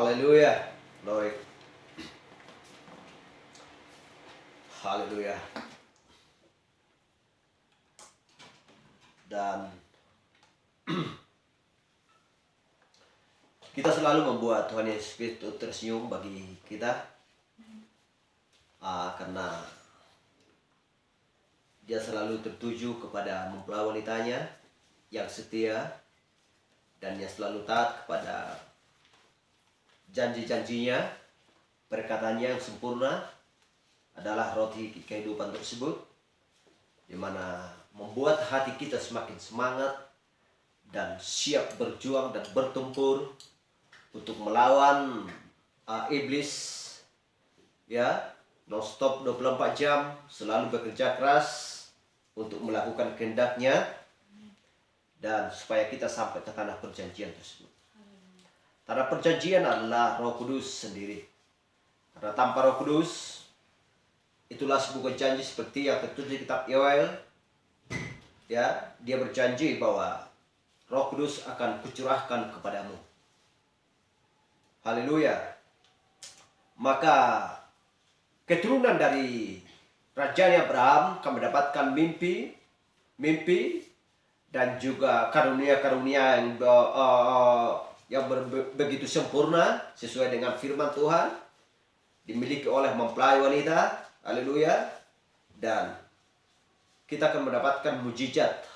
Haleluya. Glory. Haleluya. Dan kita selalu membuat Tuhan Yesus Kristus tersenyum bagi kita, karena Dia selalu tertuju kepada mempelai wanitanya yang setia dan yang selalu taat kepada janji-janjinya. Perkataannya yang sempurna adalah roti kehidupan tersebut, di mana membuat hati kita semakin semangat dan siap berjuang dan bertempur untuk melawan iblis, ya, non-stop 24 jam, selalu bekerja keras untuk melakukan kehendaknya dan supaya kita sampai ke tanah perjanjian tersebut. Tanah perjanjian adalah Roh Kudus sendiri. Karena tanpa Roh Kudus, itulah sebuah janji seperti yang tertulis di kitab Yoel. Ya, dia berjanji bahwa Roh Kudus akan kucurahkan kepadamu. Haleluya. Maka keturunan dari Raja Abraham akan mendapatkan mimpi dan juga karunia-karunia yang begitu sempurna sesuai dengan firman Tuhan, dimiliki oleh mempelai wanita. Haleluya. Dan kita akan mendapatkan mujizat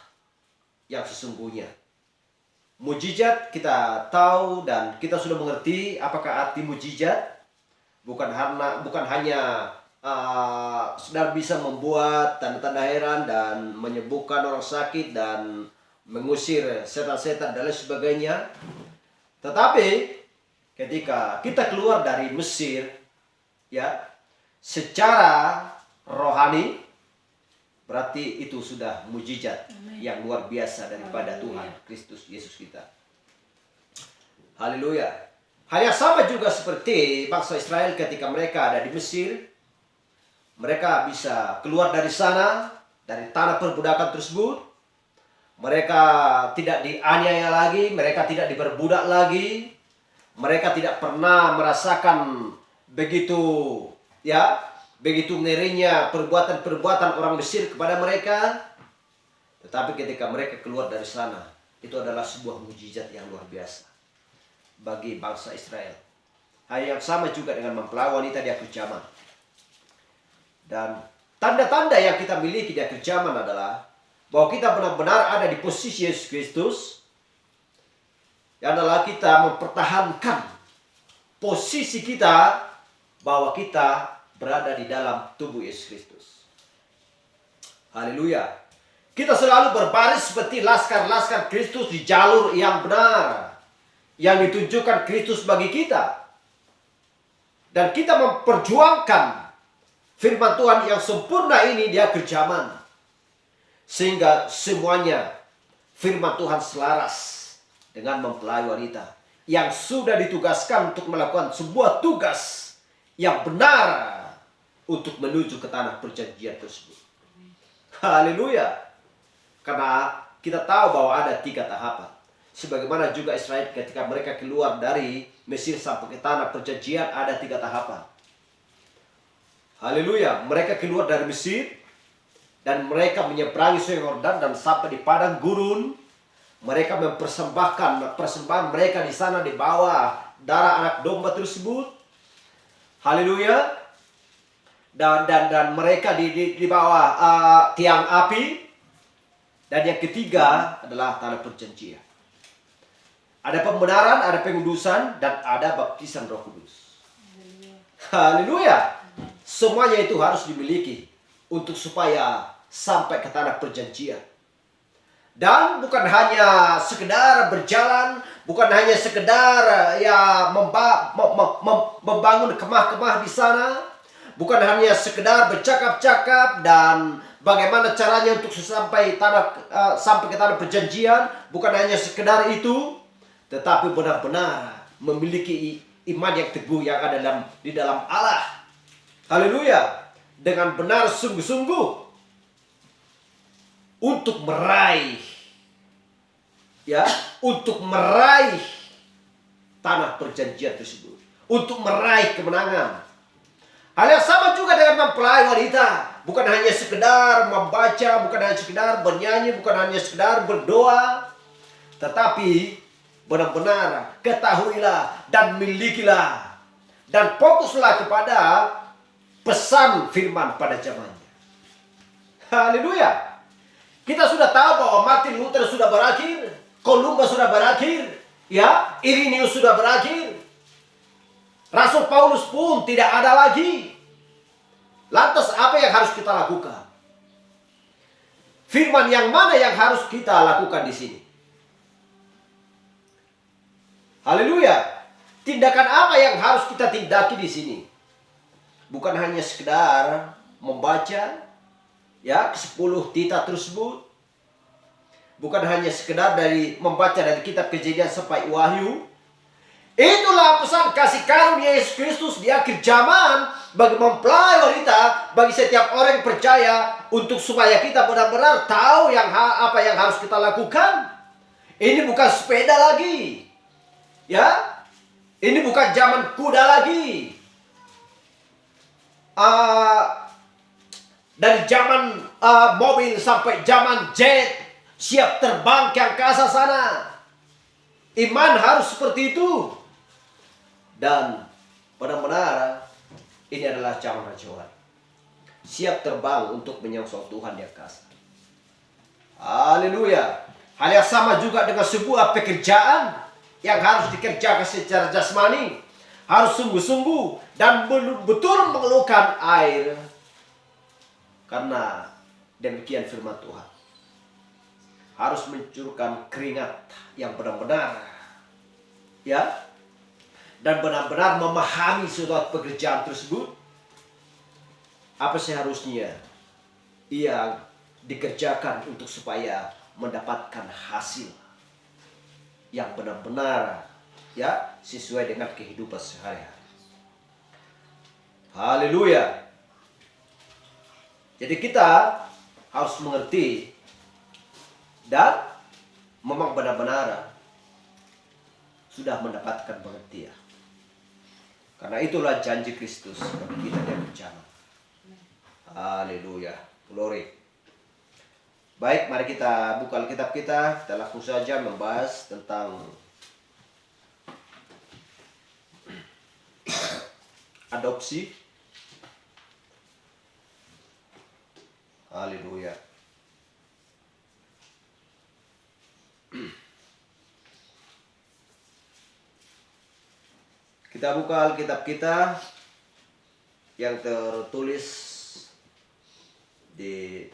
yang sesungguhnya. Mujizat kita tahu dan kita sudah mengerti apakah arti mujizat. Bukan hanya saudara bisa membuat tanda-tanda heran dan menyembuhkan orang sakit dan mengusir setan-setan dan lain sebagainya. Tetapi ketika kita keluar dari Mesir, ya, secara rohani, berarti itu sudah mujizat yang luar biasa daripada Tuhan Kristus Yesus kita. Haleluya. Hal yang sama juga seperti bangsa Israel ketika mereka ada di Mesir. Mereka bisa keluar dari sana, dari tanah perbudakan tersebut. Mereka tidak dianiaya lagi, mereka tidak diperbudak lagi. Mereka tidak pernah merasakan begitu ngerinya perbuatan-perbuatan orang Mesir kepada mereka. Tetapi ketika mereka keluar dari sana, itu adalah sebuah mujizat yang luar biasa bagi bangsa Israel. Hal yang sama juga dengan mempelai wanita di akhir zaman. Dan tanda-tanda yang kita miliki di akhir zaman adalah bahwa kita benar-benar ada di posisi Yesus Kristus. Yang adalah kita mempertahankan posisi kita bahwa kita berada di dalam tubuh Yesus Kristus. Haleluya. Kita selalu berbaris seperti laskar-laskar Kristus di jalur yang benar, yang ditunjukkan Kristus bagi kita. Dan kita memperjuangkan firman Tuhan yang sempurna ini di akhir zaman. Sehingga semuanya firman Tuhan selaras dengan mempelai wanita yang sudah ditugaskan untuk melakukan sebuah tugas yang benar untuk menuju ke tanah perjanjian tersebut. Haleluya. Karena kita tahu bahwa ada 3 tahapan. Sebagaimana juga Israel ketika mereka keluar dari Mesir sampai ke tanah perjanjian, ada 3 tahapan. Haleluya. Mereka keluar dari Mesir dan mereka menyeberangi Sungai Yordan dan sampai di padang gurun. Mereka mempersembahkan persembahan mereka di sana di bawah darah anak domba tersebut. Haleluya. Dan mereka di bawah tiang api. Dan yang ketiga adalah tanah perjanjian. Ada pembenaran, ada pengudusan, dan ada baptisan Roh Kudus. Haleluya. Semuanya itu harus dimiliki untuk supaya sampai ke tanah perjanjian. Dan bukan hanya sekedar berjalan, bukan hanya sekedar membangun kemah-kemah di sana, bukan hanya sekedar bercakap-cakap dan bagaimana caranya untuk sampai ke tanah perjanjian, bukan hanya sekedar itu, tetapi benar-benar memiliki iman yang teguh yang ada di dalam Allah. Haleluya. Dengan benar sungguh-sungguh untuk meraih tanah perjanjian tersebut untuk meraih kemenangan. Hal yang sama juga dengan mempelai wanita. Bukan hanya sekedar membaca, bukan hanya sekedar bernyanyi, bukan hanya sekedar berdoa. Tetapi benar-benar ketahuilah dan milikilah. Dan fokuslah kepada pesan firman pada zamannya. Haleluya. Kita sudah tahu bahwa Martin Luther sudah berakhir. Columbus sudah berakhir. Ya, Irenaeus sudah berakhir. Rasul Paulus pun tidak ada lagi. Lantas apa yang harus kita lakukan? Firman yang mana yang harus kita lakukan di sini? Haleluya. Tindakan apa yang harus kita tindaki di sini? Bukan hanya sekedar membaca ya 10 titah tersebut. Bukan hanya sekedar dari membaca dari kitab Kejadian sampai Wahyu. Itulah pesan kasih karunia Yesus Kristus di akhir zaman bagi mempelai wanita, bagi setiap orang yang percaya, untuk supaya kita benar-benar tahu apa yang harus kita lakukan. Ini bukan sepeda lagi, ya. Ini bukan zaman kuda lagi. Dari zaman mobil sampai zaman jet, siap terbang ke angkasa sana. Iman harus seperti itu. Dan benar-benar ini adalah zaman rajawan. Siap terbang untuk menyongsong Tuhan di angkasa. Haleluya. Hal yang sama juga dengan sebuah pekerjaan yang harus dikerjakan secara jasmani. Harus sungguh-sungguh dan betul mengeluhkan air. Karena demikian firman Tuhan. Harus mencurahkan keringat yang benar-benar. Ya. Dan benar-benar memahami suatu pekerjaan tersebut. Apa seharusnya ia dikerjakan untuk supaya mendapatkan hasil yang benar-benar ya sesuai dengan kehidupan sehari-hari. Haleluya. Jadi kita harus mengerti dan memang benar-benar sudah mendapatkan pengertian. Karena itulah janji Kristus bagi kita yang bencana. Haleluya. Glory. Baik, mari kita buka Alkitab kita. Kita langsung saja membahas tentang adopsi. Haleluya. Kita buka Alkitab kita yang tertulis di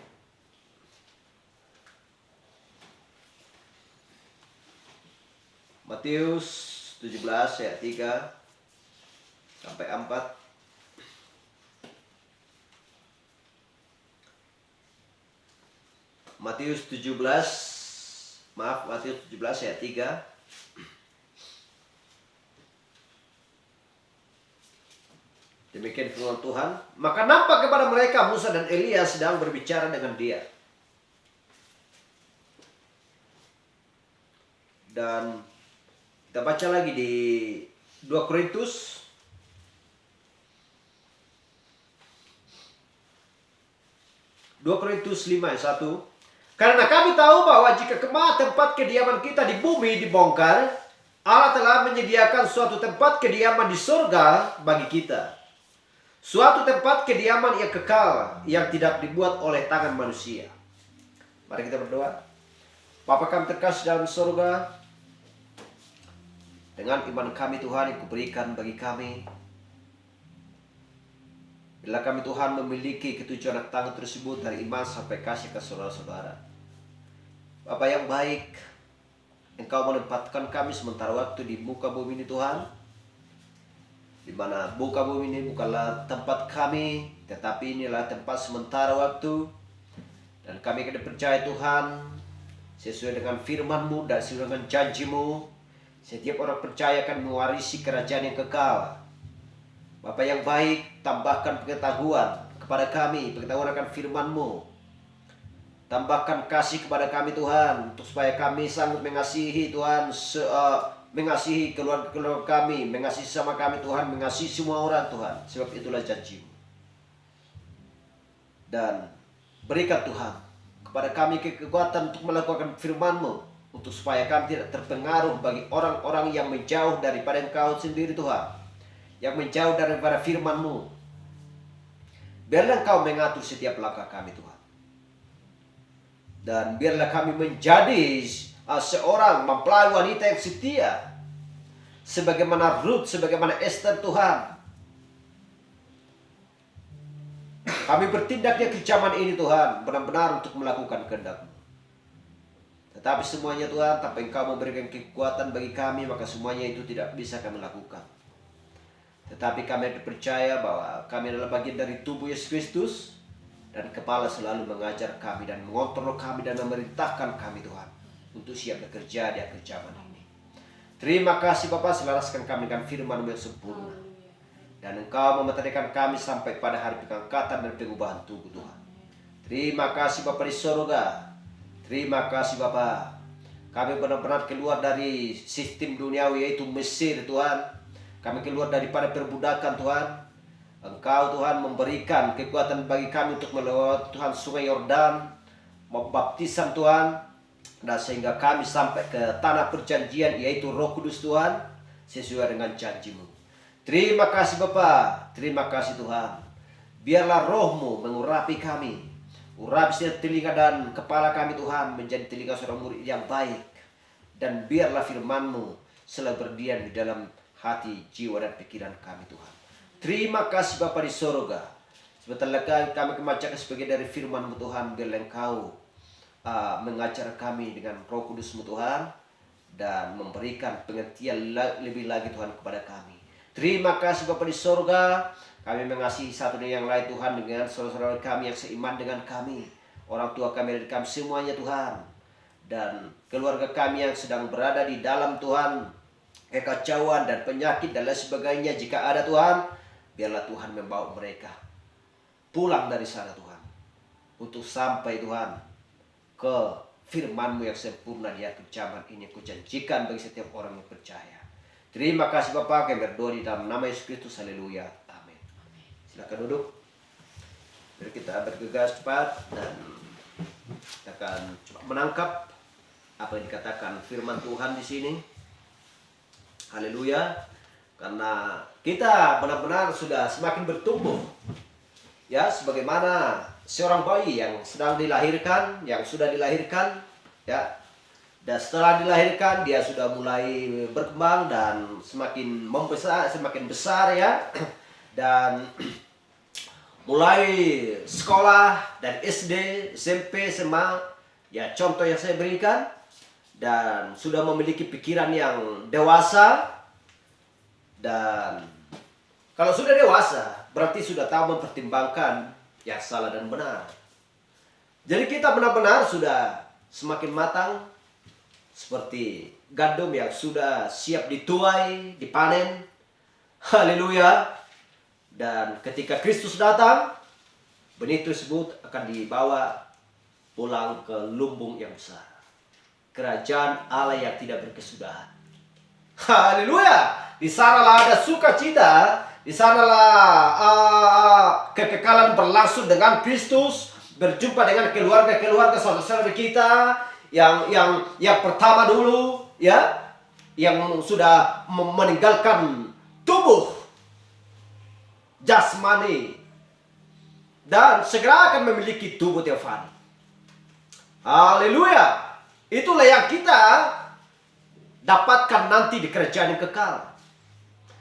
Matius 17 ayat 3 sampai 4. Matius 17 ayat 3. Demikian firman Tuhan. Maka nampak kepada mereka Musa dan Elia sedang berbicara dengan dia. Dan kita baca lagi di 2 Korintus 5 ayat 1. Karena kami tahu bahwa jika kemah tempat kediaman kita di bumi dibongkar, Allah telah menyediakan suatu tempat kediaman di surga bagi kita. Suatu tempat kediaman yang kekal, yang tidak dibuat oleh tangan manusia. Mari kita berdoa. Bapa kami terkasih dalam surga, dengan iman kami Tuhan yang kuberikan bagi kami, bila kami Tuhan memiliki ketujuan anak tangan tersebut dari iman sampai kasih ke saudara-saudara. Bapa yang baik, Engkau menempatkan kami sementara waktu di muka bumi ini Tuhan, di mana muka bumi ini bukanlah tempat kami, tetapi inilah tempat sementara waktu. Dan kami akan percaya Tuhan, sesuai dengan firman-Mu dan sesuai dengan janji-Mu, setiap orang percaya akan mewarisi kerajaan yang kekal. Bapa yang baik, tambahkan pengetahuan kepada kami, pengetahuan akan firman-Mu. Tambahkan kasih kepada kami Tuhan, untuk supaya kami sanggup mengasihi Tuhan mengasihi keluarga kami, mengasihi sama kami Tuhan, mengasihi semua orang Tuhan. Sebab itulah janji-Mu. Dan berikan Tuhan kepada kami kekuatan untuk melakukan firman-Mu, untuk supaya kami tidak terpengaruh bagi orang-orang yang menjauh daripada Engkau sendiri Tuhan, yang menjauh daripada firman-Mu. Biarlah Engkau mengatur setiap langkah kami Tuhan. Dan biarlah kami menjadi seorang mempelai wanita yang setia, sebagaimana Ruth, sebagaimana Esther Tuhan. Kami bertindaknya ke zaman ini Tuhan, benar-benar untuk melakukan kehendak-Mu. Tetapi semuanya Tuhan, tanpa Engkau memberikan kekuatan bagi kami, maka semuanya itu tidak bisa kami lakukan. Tetapi kami percaya bahwa kami adalah bagian dari tubuh Yesus Kristus, dan kepala selalu mengajar kami dan mengontrol kami dan memerintahkan kami Tuhan, untuk siap bekerja di akhir zaman ini. Terima kasih Bapa, selaraskan kami dengan firman-Mu yang sempurna. Dan Engkau memeterikan kami sampai pada hari pengangkatan dan pengubahan tubuh Tuhan. Terima kasih Bapa di sorga. Terima kasih Bapa. Kami benar-benar keluar dari sistem duniawi, yaitu Mesir Tuhan. Kami keluar daripada perbudakan Tuhan. Engkau Tuhan memberikan kekuatan bagi kami untuk melewati Tuhan sungai Yordan, membaptisan Tuhan, dan sehingga kami sampai ke tanah perjanjian, yaitu Roh Kudus Tuhan, sesuai dengan janji-Mu. Terima kasih Bapa, terima kasih Tuhan. Biarlah Roh-Mu mengurapi kami, urapi setiap telinga dan kepala kami Tuhan, menjadi telinga seorang murid yang baik. Dan biarlah firman-Mu selalu berdiam di dalam hati, jiwa dan pikiran kami Tuhan. Terima kasih Bapa di sorga. Sebentar lagi kami membacakan sebagian dari firman-Mu Tuhan. Biarlah Engkau mengajar kami dengan Roh Kudus-Mu Tuhan, dan memberikan pengertian lebih lagi Tuhan kepada kami. Terima kasih Bapa di sorga. Kami mengasihi satu dan yang lain Tuhan, dengan saudara-saudara kami yang seiman dengan kami, orang tua kami dan kami semuanya Tuhan, dan keluarga kami yang sedang berada di dalam Tuhan kekacauan dan penyakit dan lain sebagainya. Jika ada Tuhan, biarlah Tuhan membawa mereka pulang dari sana Tuhan, untuk sampai Tuhan ke firman-Mu yang sempurna di akhir zaman ini. Kau janjikan bagi setiap orang yang percaya. Terima kasih Bapa, kami berdoa di dalam nama Yesus Kristus. Haleluya. Amin. Silakan duduk. Mari kita bergegas cepat dan kita akan coba menangkap apa yang dikatakan firman Tuhan di sini. Haleluya. Karena kita benar-benar sudah semakin bertumbuh. Ya, sebagaimana seorang bayi yang sedang dilahirkan, yang sudah dilahirkan, ya. Dan setelah dilahirkan dia sudah mulai berkembang dan semakin membesar, semakin besar ya. Dan mulai sekolah dan SD, SMP, SMA, ya contoh yang saya berikan, dan sudah memiliki pikiran yang dewasa. Dan kalau sudah dewasa, berarti sudah tahu mempertimbangkan yang salah dan benar. Jadi kita benar-benar sudah semakin matang, seperti gandum yang sudah siap dituai, dipanen. Haleluya. Dan ketika Kristus datang, benih tersebut akan dibawa pulang ke lumbung yang besar, kerajaan Allah yang tidak berkesudahan. Haleluya. Di sanalah ada sukacita, di sanalah kekekalan berlangsung dengan Kristus, berjumpa dengan keluarga-keluarga saudara-saudara kita yang pertama dulu, ya, yang sudah meninggalkan tubuh jasmani dan segera akan memiliki tubuh teofani. Haleluya. Itulah yang kita dapatkan nanti di kerajaan yang kekal.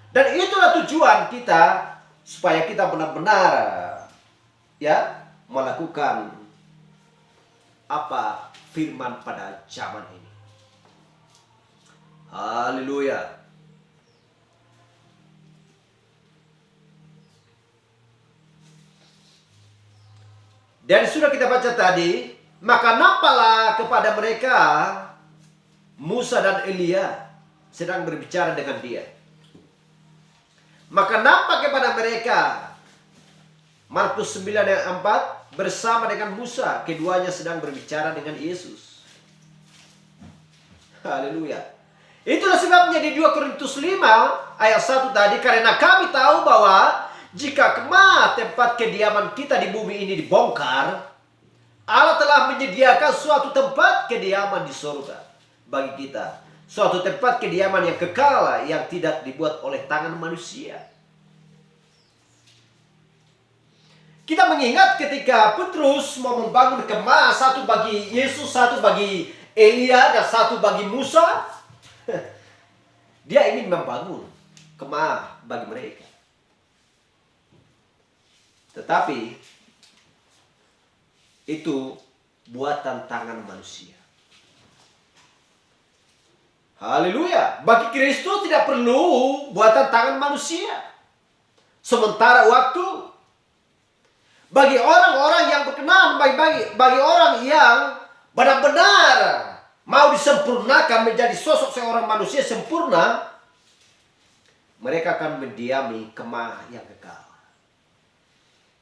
Dan itulah tujuan kita, supaya kita benar-benar ya melakukan apa firman pada zaman ini. Haleluya. Dan sudah kita baca tadi, maka nampaklah kepada mereka Musa dan Elia sedang berbicara dengan dia. Maka nampak kepada mereka, Markus 9 ayat 4, bersama dengan Musa, keduanya sedang berbicara dengan Yesus. Haleluya. Itulah sebabnya di 2 Korintus 5 ayat 1 tadi, karena kami tahu bahwa jika kemah tempat kediaman kita di bumi ini dibongkar, Allah telah menyediakan suatu tempat kediaman di surga bagi kita. Suatu tempat kediaman yang kekal, yang tidak dibuat oleh tangan manusia. Kita mengingat ketika Petrus mau membangun kemah, satu bagi Yesus, satu bagi Elia, dan satu bagi Musa. Dia ingin membangun kemah bagi mereka. Tetapi itu buatan tangan manusia. Haleluya. Bagi Kristus tidak perlu buatan tangan manusia. Sementara waktu bagi orang-orang yang berkenan, bagi orang yang benar-benar mau disempurnakan menjadi sosok seorang manusia sempurna, mereka akan mendiami kemah yang kekal.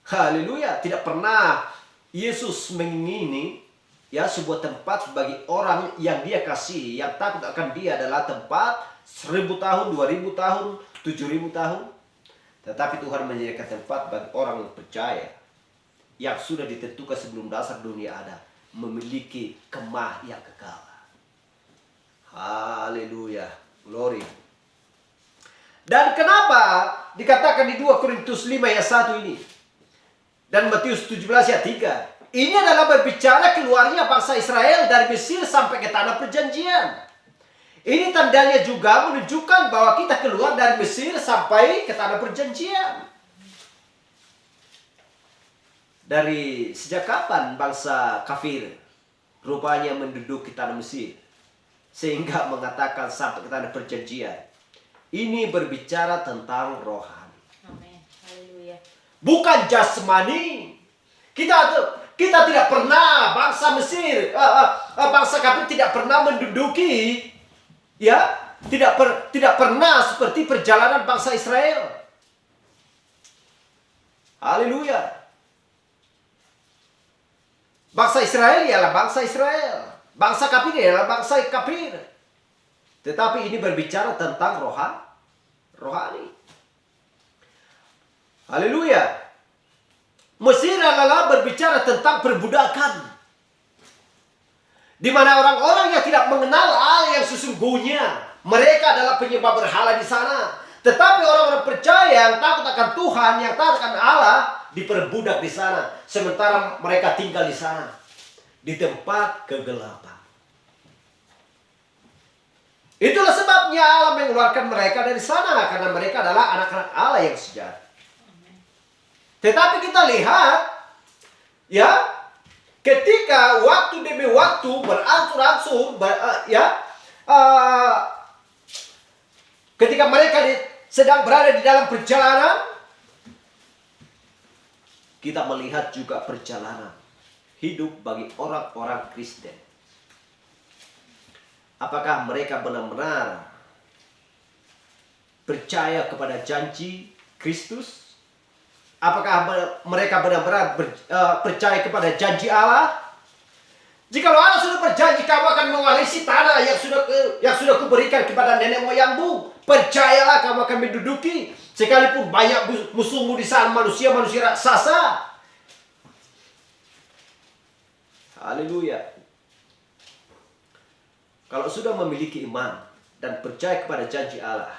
Haleluya. Tidak pernah Yesus mengingini sebuah tempat bagi orang yang dia kasihi, yang takut akan dia adalah tempat 1000 tahun, 2000 tahun, 7000 tahun. Tetapi Tuhan menyediakan tempat bagi orang yang percaya, yang sudah ditentukan sebelum dasar dunia ada, memiliki kemah yang kekal. Haleluya. Glory. Dan kenapa dikatakan di 2 Korintus 5 ayat 1 ini? Dan Matius 17 ayat 3. Ini adalah berbicara keluarnya bangsa Israel dari Mesir sampai ke tanah perjanjian. Ini tandanya juga menunjukkan bahwa kita keluar dari Mesir sampai ke tanah perjanjian. Dari sejak kapan bangsa kafir rupanya menduduki tanah Mesir, sehingga mengatakan sampai ke tanah perjanjian? Ini berbicara tentang rohani. Amin. Haleluya. Bukan jasmani. Kita tidak pernah, bangsa Mesir, bangsa kafir tidak pernah menduduki, tidak pernah seperti perjalanan bangsa Israel. Haleluya. Bangsa Israel ialah bangsa Israel. Bangsa kafir ialah bangsa kafir. Tetapi ini berbicara tentang rohani. Haleluya. Mesir adalah berbicara tentang perbudakan, di mana orang-orang yang tidak mengenal Allah yang sesungguhnya, mereka adalah penyembah berhala di sana. Tetapi orang-orang percaya yang takut akan Tuhan, yang takut akan Allah, diperbudak di sana. Sementara mereka tinggal di sana, di tempat kegelapan. Itulah sebabnya Allah mengeluarkan mereka dari sana, karena mereka adalah anak-anak Allah yang sejati. Tetapi kita lihat, ketika waktu demi waktu berangsur-angsur, ketika mereka sedang berada di dalam perjalanan, kita melihat juga perjalanan hidup bagi orang-orang Kristen. Apakah mereka benar-benar percaya kepada janji Kristus? Apakah mereka benar-benar percaya kepada janji Allah? Jikalau Allah sudah berjanji, kamu akan mewarisi tanah yang sudah kuberikan kepada nenek moyangmu, percayalah kamu akan menduduki, sekalipun banyak musuhmu di sana, manusia-manusia raksasa. Haleluya. Kalau sudah memiliki iman dan percaya kepada janji Allah,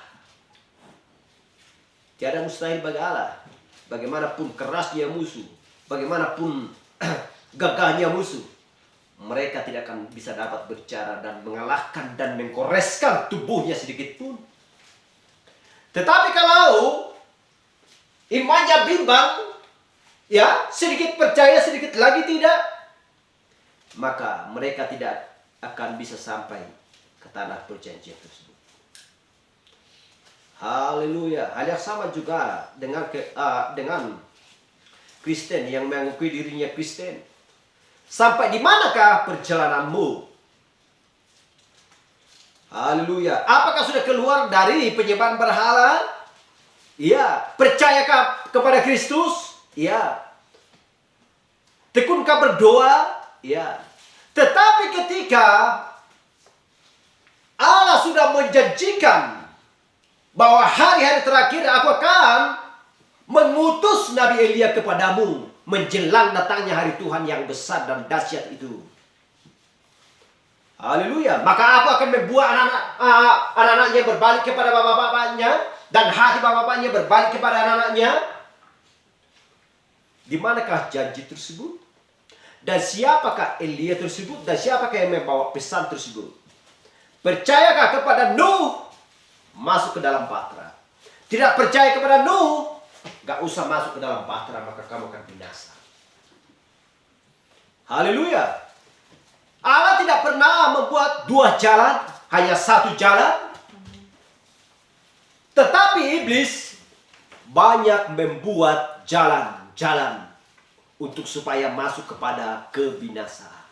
tiada mustahil bagi Allah. Bagaimanapun kerasnya musuh, bagaimanapun gagahnya musuh, mereka tidak akan bisa dapat berbicara dan mengalahkan dan mengkoreskan tubuhnya sedikit pun. Tetapi kalau imannya bimbang, sedikit percaya, sedikit lagi tidak, maka mereka tidak akan bisa sampai ke tanah perjanjian tersebut. Haleluya. Hal yang sama juga dengan Kristen yang mengakui dirinya Kristen. Sampai di manakah perjalananmu? Haleluya. Apakah sudah keluar dari penyembahan berhala? Iya. Percayakah kepada Kristus? Iya. Tekunkah berdoa? Iya. Tetapi ketika Allah sudah menjanjikan bahwa hari-hari terakhir aku akan mengutus Nabi Elia kepadamu menjelang datangnya hari Tuhan yang besar dan dahsyat itu. Haleluya. Maka aku akan membuat anak-anaknya berbalik kepada bapak-bapaknya dan hati bapak-bapaknya berbalik kepada anak-anaknya. Di manakah janji tersebut? Dan siapakah Elia tersebut? Dan siapakah yang membawa pesan tersebut? Percayakah kepada Nuh? Masuk ke dalam bahtera. Tidak percaya kepada Nuh? Gak usah masuk ke dalam bahtera, maka kamu akan binasa. Haleluya. Allah tidak pernah membuat dua jalan, hanya satu jalan. Tetapi iblis banyak membuat jalan-jalan untuk supaya masuk kepada kebinasaan.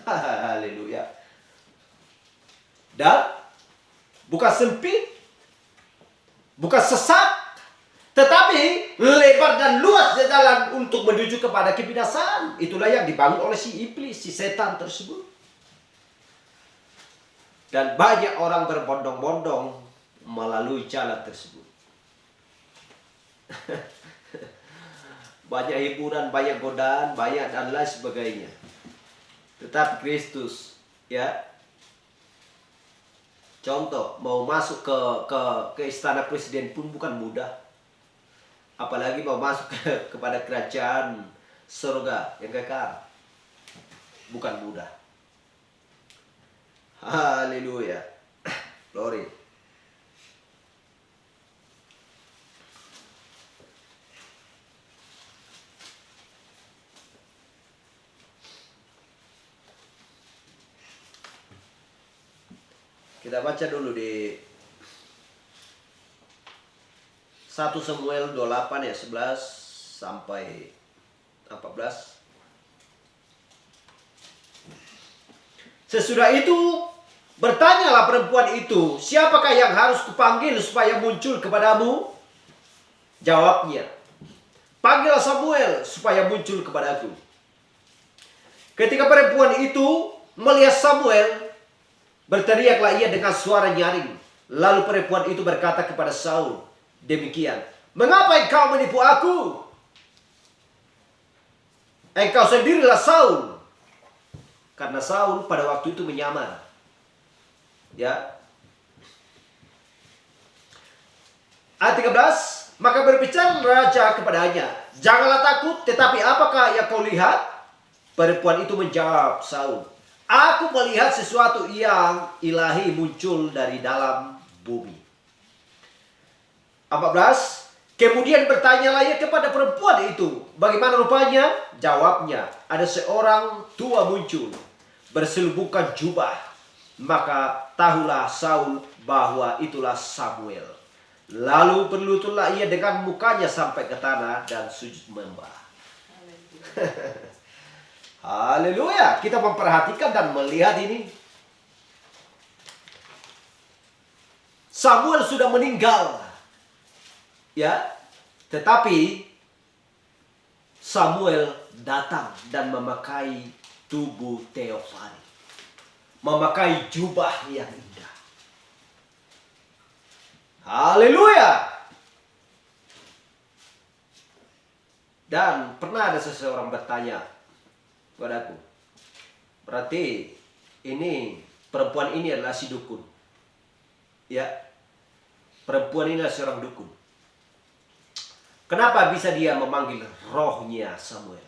Haleluya. Dan bukan sempit, bukan sesat, tetapi lebar dan luas jalan untuk menuju kepada kebinasaan. Itulah yang dibangun oleh si iblis, si setan tersebut. Dan banyak orang berbondong-bondong melalui jalan tersebut. Banyak hiburan, banyak godaan, banyak dan lain sebagainya. Tetapi Kristus, ya, contoh mau masuk ke istana presiden pun bukan mudah. Apalagi mau masuk kepada kerajaan surga yang kekal. Bukan mudah. Haleluya. Glory. Kita baca dulu di 1 Samuel 28 ya 11 sampai 14. Sesudah itu bertanyalah perempuan itu, siapakah yang harus kupanggil supaya muncul kepadamu? Jawabnya, panggillah Samuel supaya muncul kepadaku. Ketika perempuan itu melihat Samuel, berteriaklah ia dengan suara nyaring. Lalu perempuan itu berkata kepada Saul, demikian, mengapa engkau menipu aku? Engkau sendirilah Saul. Karena Saul pada waktu itu menyamar. Ya. Ayat 13, maka berbicara raja kepadanya, janganlah takut, tetapi apakah yang kau lihat? Perempuan itu menjawab Saul, aku melihat sesuatu yang ilahi muncul dari dalam bumi. 14. Kemudian bertanyalah ia kepada perempuan itu, bagaimana rupanya? Jawabnya, ada seorang tua muncul, berselubukan jubah. Maka tahulah Saul bahwa itulah Samuel. Lalu berlututlah ia dengan mukanya sampai ke tanah dan sujud menyembah. Haleluya. Kita memperhatikan dan melihat ini. Samuel sudah meninggal. Ya, tetapi Samuel datang dan memakai tubuh teofani, memakai jubah yang indah. Haleluya. Dan pernah ada seseorang bertanya padaku, berarti ini perempuan ini adalah si dukun. Ya, perempuan ini adalah seorang dukun. Kenapa bisa dia memanggil rohnya Samuel?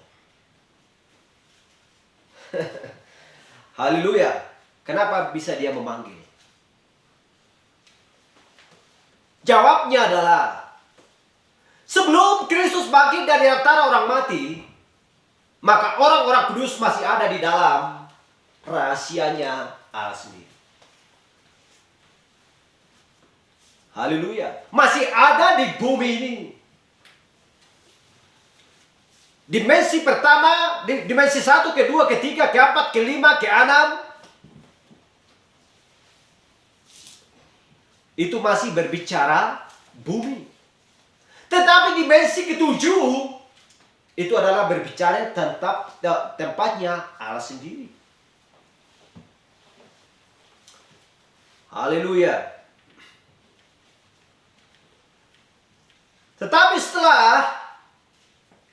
Haleluya. Kenapa bisa dia memanggil? Jawabnya adalah, sebelum Kristus bangkit dari antara orang mati, maka orang-orang kudus masih ada di dalam rahasianya Allah sendiri. Haleluya. Masih ada di bumi ini. Dimensi pertama, dimensi 1, kedua, ketiga, keempat, kelima, keenam. Itu masih berbicara bumi. Tetapi dimensi ketujuh, itu adalah berbicara tempatnya Allah sendiri. Haleluya. Tetapi setelah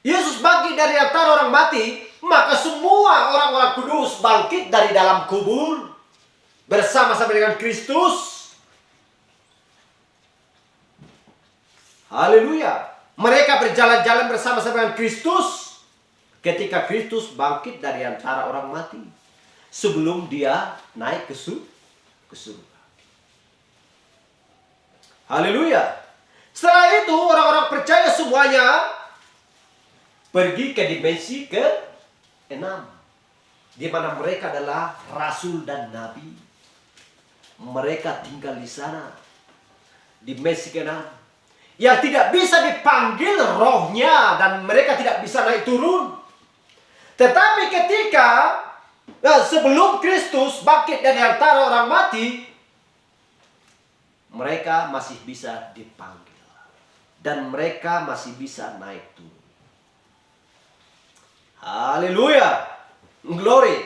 Yesus bangkit dari antara orang mati, maka semua orang-orang kudus bangkit dari dalam kubur bersama-sama dengan Kristus. Haleluya. Mereka berjalan-jalan bersama-sama dengan Kristus ketika Kristus bangkit dari antara orang mati, sebelum dia naik ke surga. Haleluya. Setelah itu orang-orang percaya semuanya pergi ke dimensi ke-6, di mana mereka adalah rasul dan nabi. Mereka tinggal di sana, dimensi ke-6, yang tidak bisa dipanggil rohnya, dan mereka tidak bisa naik turun. Tetapi ketika sebelum Kristus bangkit dari antara orang mati, mereka masih bisa dipanggil. Dan mereka masih bisa naik turun. Haleluya. Glory.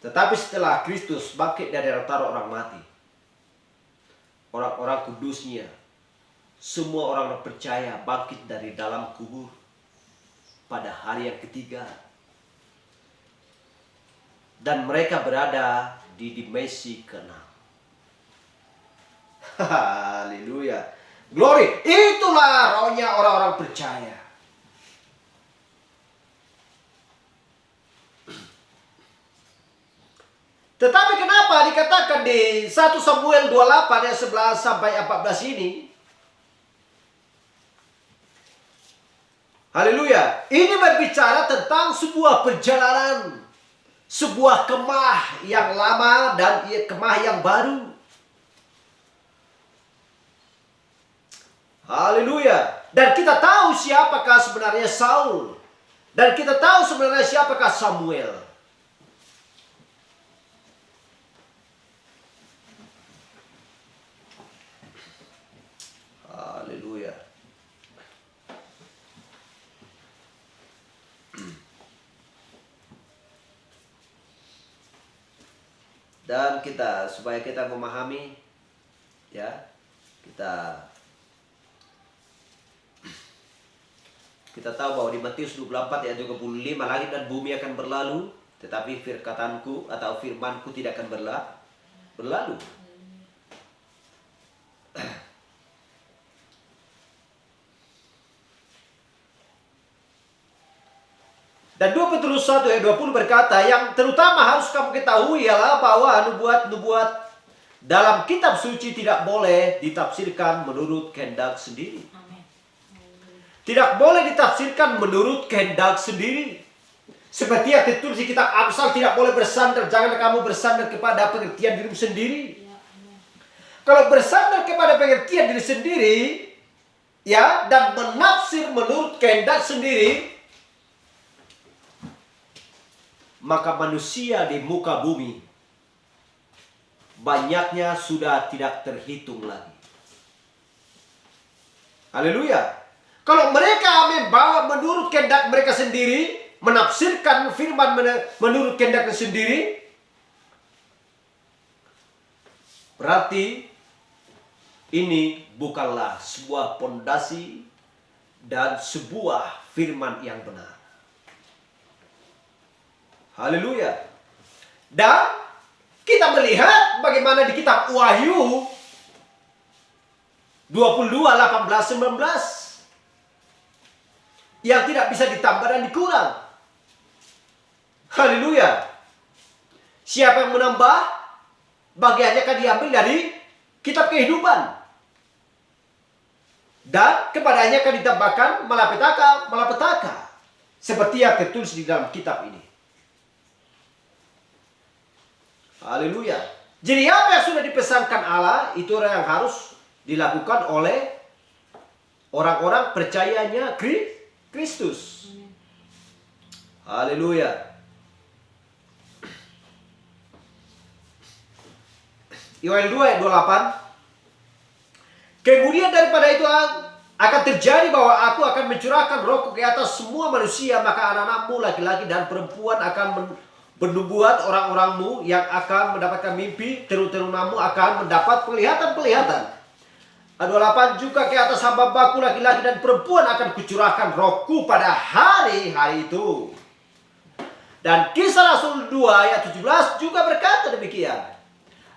Tetapi setelah Kristus bangkit dari antara orang mati, orang-orang kudusnya, semua orang percaya bangkit dari dalam kubur pada hari yang ketiga. Dan mereka berada di dimensi ke-6. Haleluya. Glory. Itulah rohnya orang-orang percaya. Tetapi kenapa dikatakan di 1 Samuel 28 ayat 11 sampai 14 ini? Haleluya. Ini berbicara tentang sebuah perjalanan, sebuah kemah yang lama dan kemah yang baru. Haleluya. Dan kita tahu siapakah sebenarnya Saul. Dan kita tahu sebenarnya siapakah Samuel. Haleluya. Dan supaya kita memahami, ya, kita tahu bahwa di Matius 24 ayat 25, langit dan bumi akan berlalu, tetapi firmanku atau firmanku tidak akan berlalu. Dan 2 Petrus 1 ayat 20 berkata, yang terutama harus kamu ketahui ialah bahwa nubuat-nubuat dalam kitab suci tidak boleh ditafsirkan menurut kehendak sendiri. Tidak boleh ditafsirkan menurut kehendak sendiri. Seperti yang tertulis di kitab Amsal, tidak boleh bersandar, jangan kamu bersandar kepada pengertian dirimu sendiri. Kalau bersandar kepada pengertian diri sendiri, ya, dan menafsir menurut kehendak sendiri, maka manusia di muka bumi banyaknya sudah tidak terhitung lagi. Haleluya. Kalau mereka membawa menurut kehendak mereka sendiri, menafsirkan firman menurut kehendaknya sendiri, berarti ini bukanlah sebuah pondasi dan sebuah firman yang benar. Haleluya. Dan kita melihat bagaimana di kitab Wahyu 22:18-19 yang tidak bisa ditambah dan dikurang. Haleluya. Siapa yang menambah, bagiannya akan diambil dari kitab kehidupan, dan kepadanya akan ditambahkan malapetaka, seperti yang tertulis di dalam kitab ini. Haleluya. Jadi apa yang sudah dipesankan Allah, itu yang harus dilakukan oleh orang-orang percayanya Kristus. Haleluya. Yoel 2 ayat 28. Kemudian daripada itu akan terjadi bahwa aku akan mencurahkan rohku ke atas semua manusia, maka anak-anakmu laki-laki dan perempuan akan bernubuat, orang-orangmu yang akan mendapatkan mimpi, teru-terunamu akan mendapat penglihatan-penglihatan. 28 juga ke atas hamba-hambaku laki-laki dan perempuan akan kucurahkan rohku pada hari-hari itu. Dan Kisah Rasul 2 ayat 17 juga berkata demikian.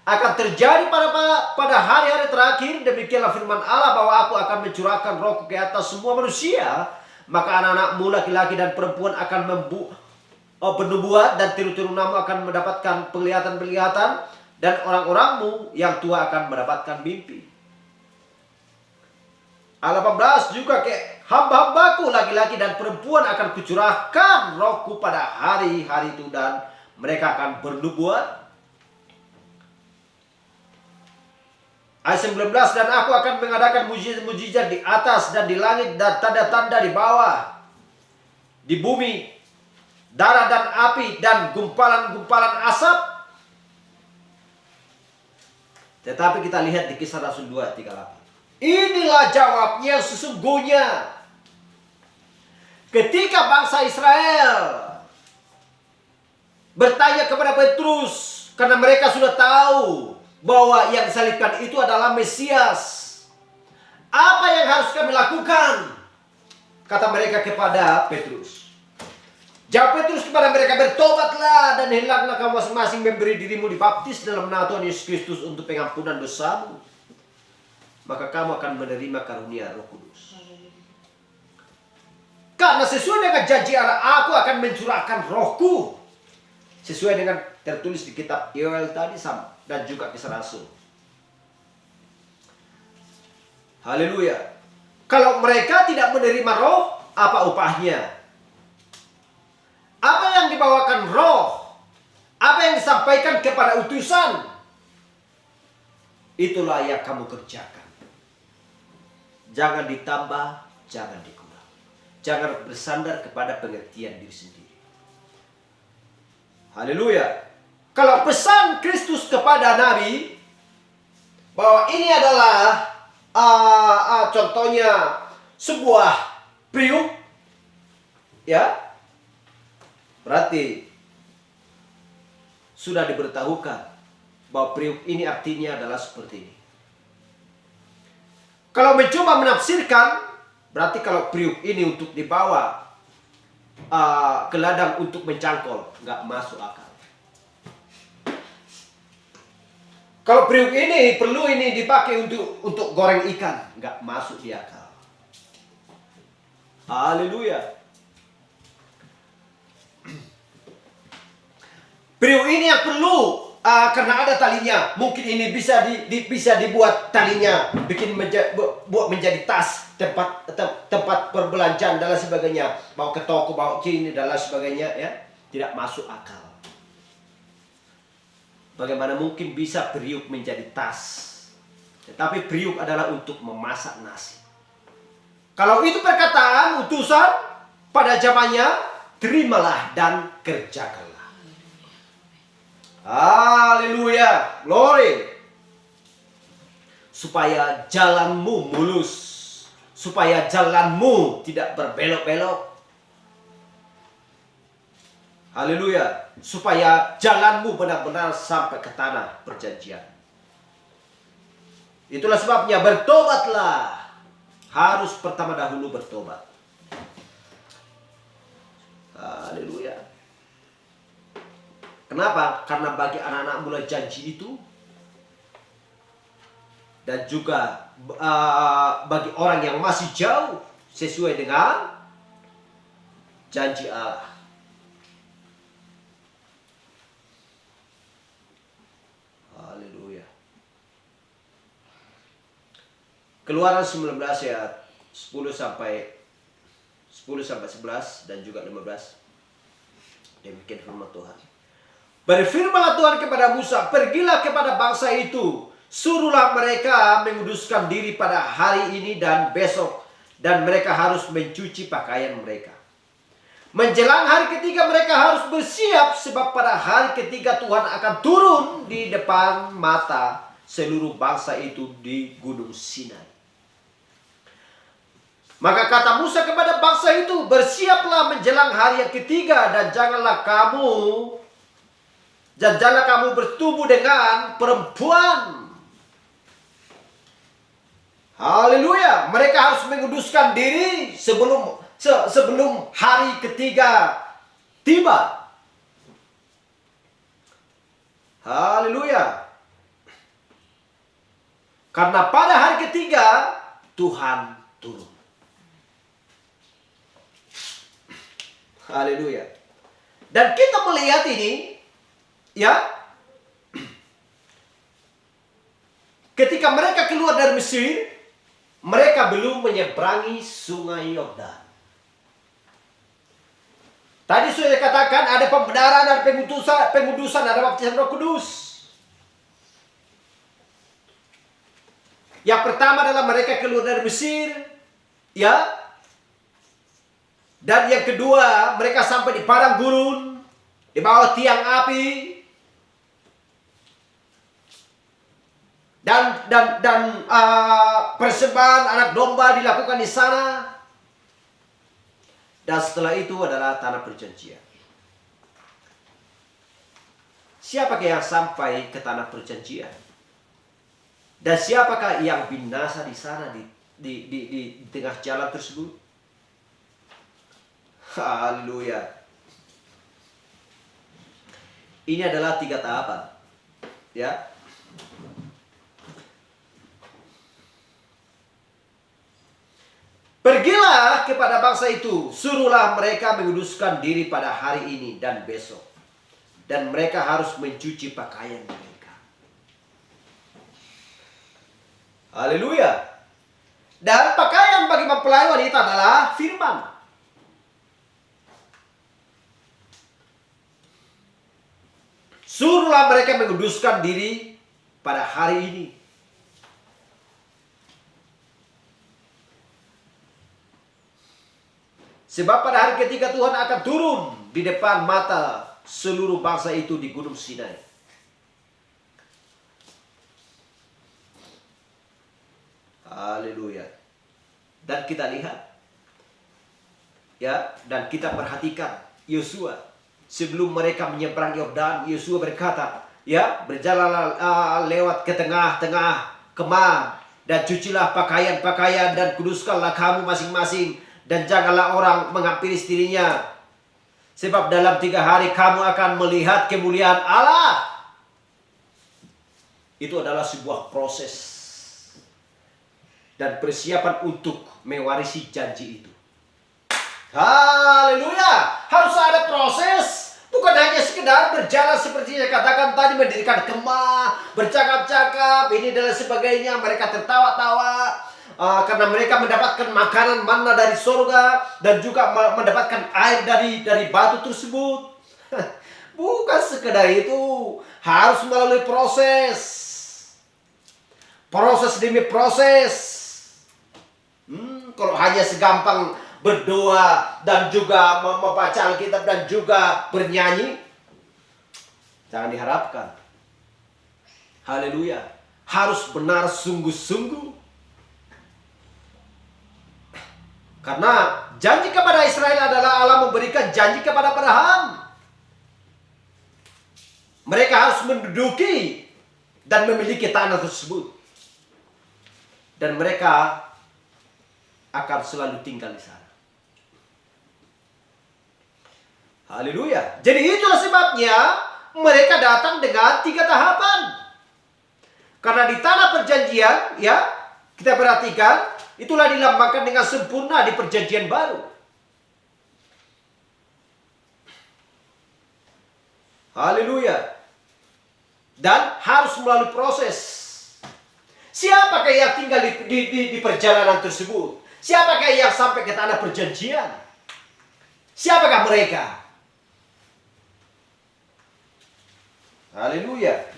Akan terjadi pada hari-hari terakhir, demikianlah firman Allah, bahwa aku akan mencurahkan rohku ke atas semua manusia. Maka anak-anakmu laki-laki dan perempuan akan bernubuat, dan tiru-tirunamu akan mendapatkan penglihatan-penglihatan, dan orang-orangmu yang tua akan mendapatkan mimpi. Ayat 18 juga ke hamba-hambaku laki-laki dan perempuan akan kucurahkan rohku pada hari-hari itu, dan mereka akan bernubuat. Ayat 19, dan aku akan mengadakan mujizat-mujizat di atas dan di langit, dan tanda-tanda di bawah, di bumi, darah dan api, dan gumpalan-gumpalan asap. Tetapi kita lihat di Kisah Rasul 2 ayat 38. Inilah jawabnya sesungguhnya. Ketika bangsa Israel bertanya kepada Petrus, karena mereka sudah tahu bahwa yang disalibkan itu adalah Mesias. Apa yang harus kami lakukan? Kata mereka kepada Petrus. Jawab Petrus kepada mereka, bertobatlah dan hilanglah kamu masing-masing, memberi dirimu dibaptis dalam nama Tuhan Yesus Kristus untuk pengampunan dosamu. Maka kamu akan menerima karunia Roh Kudus. Karena sesuai dengan janji Allah, aku akan mencurahkan rohku. Sesuai dengan tertulis di kitab Yoel tadi dan juga Kisah Rasul. Haleluya. Kalau mereka tidak menerima roh, apa upahnya? Apa yang dibawakan roh? Apa yang disampaikan kepada utusan? Itulah yang kamu kerjakan. Jangan ditambah, jangan dikurang. Jangan bersandar kepada pengertian diri sendiri. Haleluya. Kalau pesan Kristus kepada Nabi, bahwa ini adalah contohnya sebuah periuk, ya, berarti sudah diberitahukan bahwa periuk ini artinya adalah seperti ini. Kalau mencoba menafsirkan, berarti kalau periuk ini untuk dibawa ke ladang untuk mencangkol, nggak masuk akal. Kalau periuk ini perlu ini dipakai untuk goreng ikan, nggak masuk di akal. Haleluya. Periuk ini yang perlu karena ada talinya. Mungkin ini bisa dibuat talinya, buat menjadi tas, tempat perbelanjaan dan lain sebagainya. Bawa ke toko, bawa ke ini dan lain sebagainya, ya. Tidak masuk akal. Bagaimana mungkin bisa periuk menjadi tas? Tetapi periuk adalah untuk memasak nasi. Kalau itu perkataan utusan pada zamannya, terimalah dan kerjakanlah. Haleluya, glory. Supaya jalanmu mulus, supaya jalanmu tidak berbelok-belok. Haleluya, supaya jalanmu benar-benar sampai ke tanah perjanjian. Itulah sebabnya bertobatlah. Harus pertama dahulu bertobat. Haleluya. Kenapa? Karena bagi anak-anak mulai janji itu, dan juga bagi orang yang masih jauh sesuai dengan janji Allah. Haleluya. Keluaran 19 ayat 10 sampai 11 dan juga 15. Demikian firman Tuhan. Berfirmanlah Tuhan kepada Musa, pergilah kepada bangsa itu, suruhlah mereka menguduskan diri pada hari ini dan besok, dan mereka harus mencuci pakaian mereka. Menjelang hari ketiga mereka harus bersiap, sebab pada hari ketiga Tuhan akan turun di depan mata seluruh bangsa itu di Gunung Sinai. Maka kata Musa kepada bangsa itu, bersiaplah menjelang hari yang ketiga, dan janganlah kamu dan janganlah kamu bertumbuh dengan perempuan. Haleluya. Mereka harus menguduskan diri sebelum hari ketiga tiba. Haleluya. Karena pada hari ketiga Tuhan turun. Haleluya. Dan kita melihat ini, ya, ketika mereka keluar dari Mesir, mereka belum menyeberangi sungai Yordan. Tadi sudah dikatakan ada pembenaran, ada pengudusan, ada baptisan Roh Kudus. Yang pertama adalah mereka keluar dari Mesir, ya. Dan yang kedua, mereka sampai di padang gurun, di bawah tiang api. Dan persembahan anak domba dilakukan di sana. Dan setelah itu adalah tanah perjanjian. Siapakah yang sampai ke tanah perjanjian? Dan siapakah yang binasa di sana di tengah jalan tersebut? Haleluya. Ini adalah 3 tahapan. Ya. Pergilah kepada bangsa itu, suruhlah mereka menguduskan diri pada hari ini dan besok. Dan mereka harus mencuci pakaian mereka. Haleluya. Dan pakaian bagi mempelai wanita adalah firman. Suruhlah mereka menguduskan diri pada hari ini. Sebab pada hari ketiga Tuhan akan turun di depan mata seluruh bangsa itu di Gunung Sinai. Haleluya. Dan kita lihat, ya, dan kita perhatikan Yosua sebelum mereka menyeberang Yordan. Yosua berkata, ya, berjalanlah lewat ke tengah-tengah kemah dan cucilah pakaian-pakaian dan kuduskanlah kamu masing-masing. Dan janganlah orang menghampiri istrinya. Sebab dalam 3 hari kamu akan melihat kemuliaan Allah. Itu adalah sebuah proses. Dan persiapan untuk mewarisi janji itu. Haleluya. Harus ada proses. Bukan hanya sekedar berjalan seperti saya katakan tadi. Mendirikan kemah. Bercakap-cakap. Ini dan sebagainya. Mereka tertawa-tawa. Karena mereka mendapatkan makanan mana dari surga dan juga mendapatkan air dari batu tersebut. Bukan sekedar itu, harus melalui proses. Proses demi proses. Kalau hanya segampang berdoa dan juga membaca Alkitab dan juga bernyanyi, jangan diharapkan. Haleluya. Harus benar sungguh-sungguh. Karena janji kepada Israel adalah Allah memberikan janji kepada Abraham. Mereka harus menduduki dan memiliki tanah tersebut. Dan mereka akan selalu tinggal di sana. Haleluya. Jadi itulah sebabnya mereka datang dengan 3 tahapan. Karena di tanah perjanjian, ya, kita perhatikan, itulah dilambangkan dengan sempurna di perjanjian baru. Haleluya. Dan harus melalui proses. Siapakah yang tinggal di perjalanan tersebut? Siapakah yang sampai ke tanah perjanjian? Siapakah mereka? Haleluya.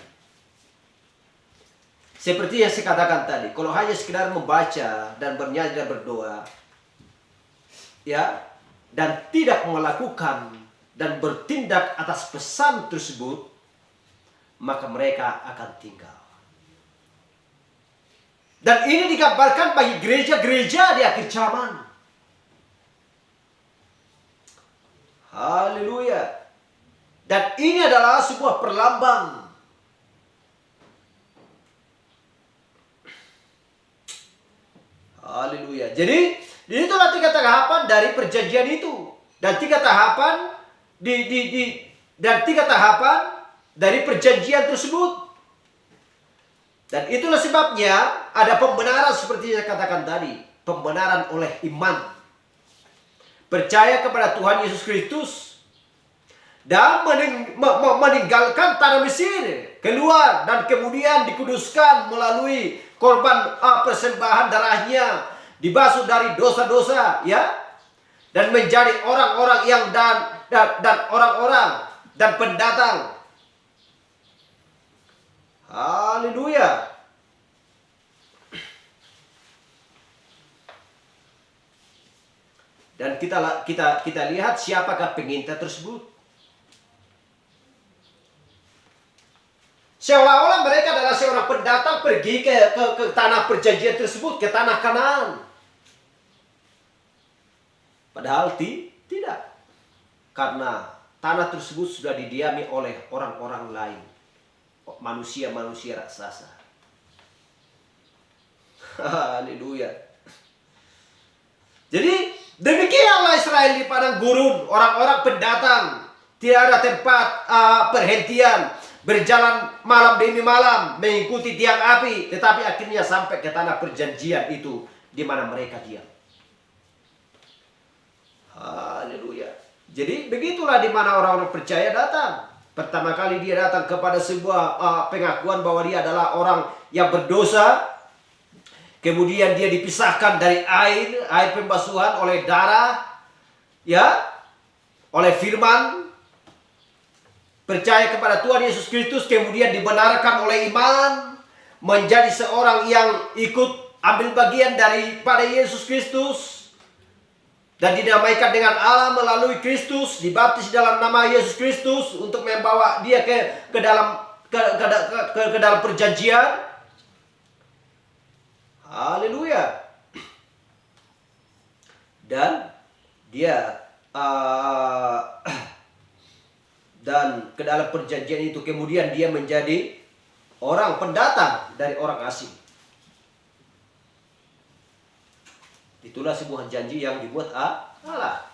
Seperti yang saya katakan tadi, kalau hanya sekedar membaca dan bernyanyi dan berdoa, ya, dan tidak melakukan dan bertindak atas pesan tersebut, maka mereka akan tinggal. Dan ini digambarkan bagi gereja-gereja di akhir zaman. Haleluya. Dan ini adalah sebuah perlambang. Haleluya. Jadi itulah 3 tahapan dari perjanjian itu. Dan 3 tahapan dan 3 tahapan dari perjanjian tersebut. Dan itulah sebabnya ada pembenaran seperti saya katakan tadi. Pembenaran oleh iman. Percaya kepada Tuhan Yesus Kristus. Dan meninggalkan tanah Mesir. Keluar dan kemudian dikuduskan melalui korban persembahan darahnya. Dibasuh dari dosa-dosa, ya. Dan menjadi orang-orang yang dan orang-orang dan pendatang. Haleluya. Dan kita lihat siapakah pengintai tersebut. Seolah-olah mereka adalah seorang pendatang pergi ke tanah perjanjian tersebut, ke tanah Kanaan. Padahal tidak. Karena tanah tersebut sudah didiami oleh orang-orang lain. Manusia-manusia raksasa. Haleluya. Jadi demikianlah Israel di padang gurun, orang-orang pendatang, tidak ada tempat perhentian. Berjalan malam demi malam mengikuti tiang api, tetapi akhirnya sampai ke tanah perjanjian itu di mana mereka diam. Haleluya. Jadi begitulah di mana orang-orang percaya datang. Pertama kali dia datang kepada sebuah pengakuan bahwa dia adalah orang yang berdosa. Kemudian dia dipisahkan dari air pembasuhan oleh darah, ya, oleh firman. Percaya kepada Tuhan Yesus Kristus, kemudian dibenarkan oleh iman, menjadi seorang yang ikut ambil bagian daripada Yesus Kristus, dan dinamaikan dengan Allah melalui Kristus, dibaptis dalam nama Yesus Kristus untuk membawa dia ke dalam perjanjian. Haleluya. Dan dia dan ke dalam perjanjian itu kemudian dia menjadi orang pendatang dari orang asing. Itulah sebuah janji yang dibuat Allah.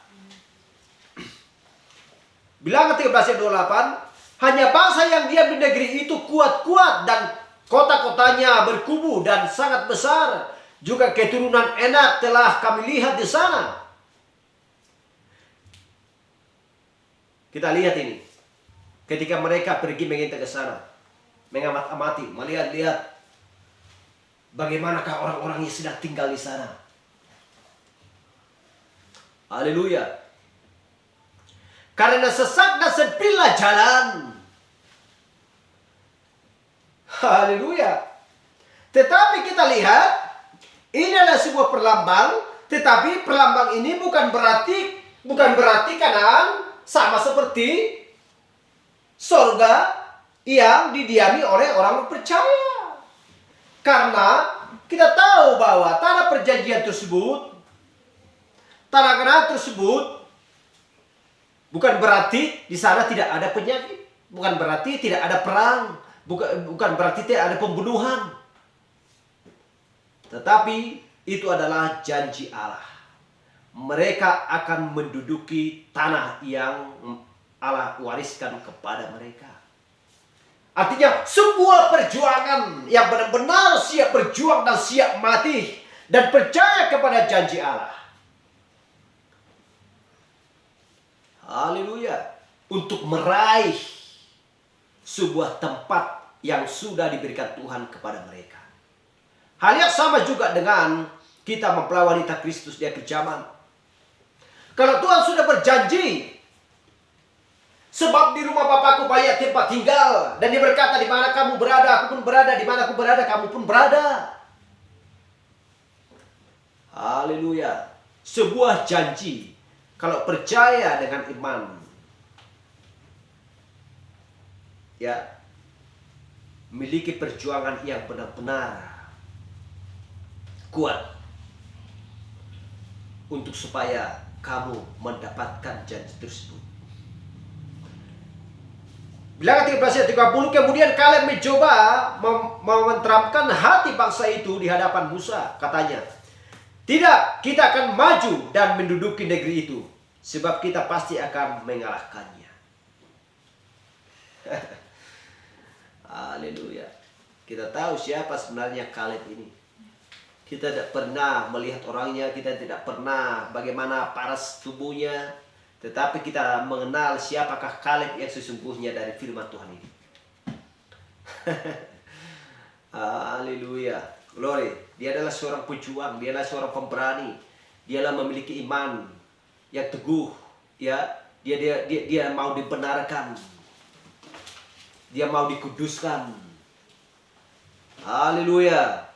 Bilangan 13 ayat 28, hanya bangsa yang diam di negeri itu kuat-kuat dan kota-kotanya berkubu dan sangat besar. Juga keturunan Enak telah kami lihat di sana. Kita lihat ini. Ketika mereka pergi mengintai ke sana, mengamati, melihat-lihat bagaimanakah orang-orang yang sedang tinggal di sana. Haleluya. Karena sesak dan sempitlah jalan. Haleluya. Tetapi kita lihat, ini adalah sebuah perlambang, tetapi perlambang ini bukan berarti Kanaan sama seperti surga yang didiami oleh orang percaya. Karena kita tahu bahwa tanah perjanjian tersebut, tanah Kanaan tersebut, bukan berarti di sana tidak ada penyakit, bukan berarti tidak ada perang, bukan berarti tidak ada pembunuhan. Tetapi itu adalah janji Allah. Mereka akan menduduki tanah yang Allah wariskan kepada mereka. Artinya sebuah perjuangan yang benar-benar siap berjuang dan siap mati dan percaya kepada janji Allah. Haleluya. Untuk meraih sebuah tempat yang sudah diberikan Tuhan kepada mereka. Hal yang sama juga dengan kita mempelai wanita Kristus di akhir zaman. Kalau Tuhan sudah berjanji, sebab di rumah Bapakku banyak tempat tinggal, dan dia berkata, di mana kamu berada, aku pun berada, di mana aku berada, kamu pun berada. Haleluya. Sebuah janji. Kalau percaya dengan iman, ya, miliki perjuangan yang benar-benar kuat untuk supaya kamu mendapatkan janji tersebut. Bilangan 13 ayat 30, kemudian Kaleb mencoba mementeramkan hati bangsa itu di hadapan Musa. Katanya, tidak, kita akan maju dan menduduki negeri itu, sebab kita pasti akan mengalahkannya. Haleluya. Kita tahu siapa sebenarnya Kaleb ini. Kita tidak pernah melihat orangnya, kita tidak pernah bagaimana paras tubuhnya, tetapi kita mengenal siapakah Kaleb yang sesungguhnya dari firman Tuhan ini. Haleluya. Glory. Dia adalah seorang pejuang, dia adalah seorang pemberani. Dialah memiliki iman yang teguh, ya. Dia mau dibenarkan. Dia mau dikuduskan. Haleluya.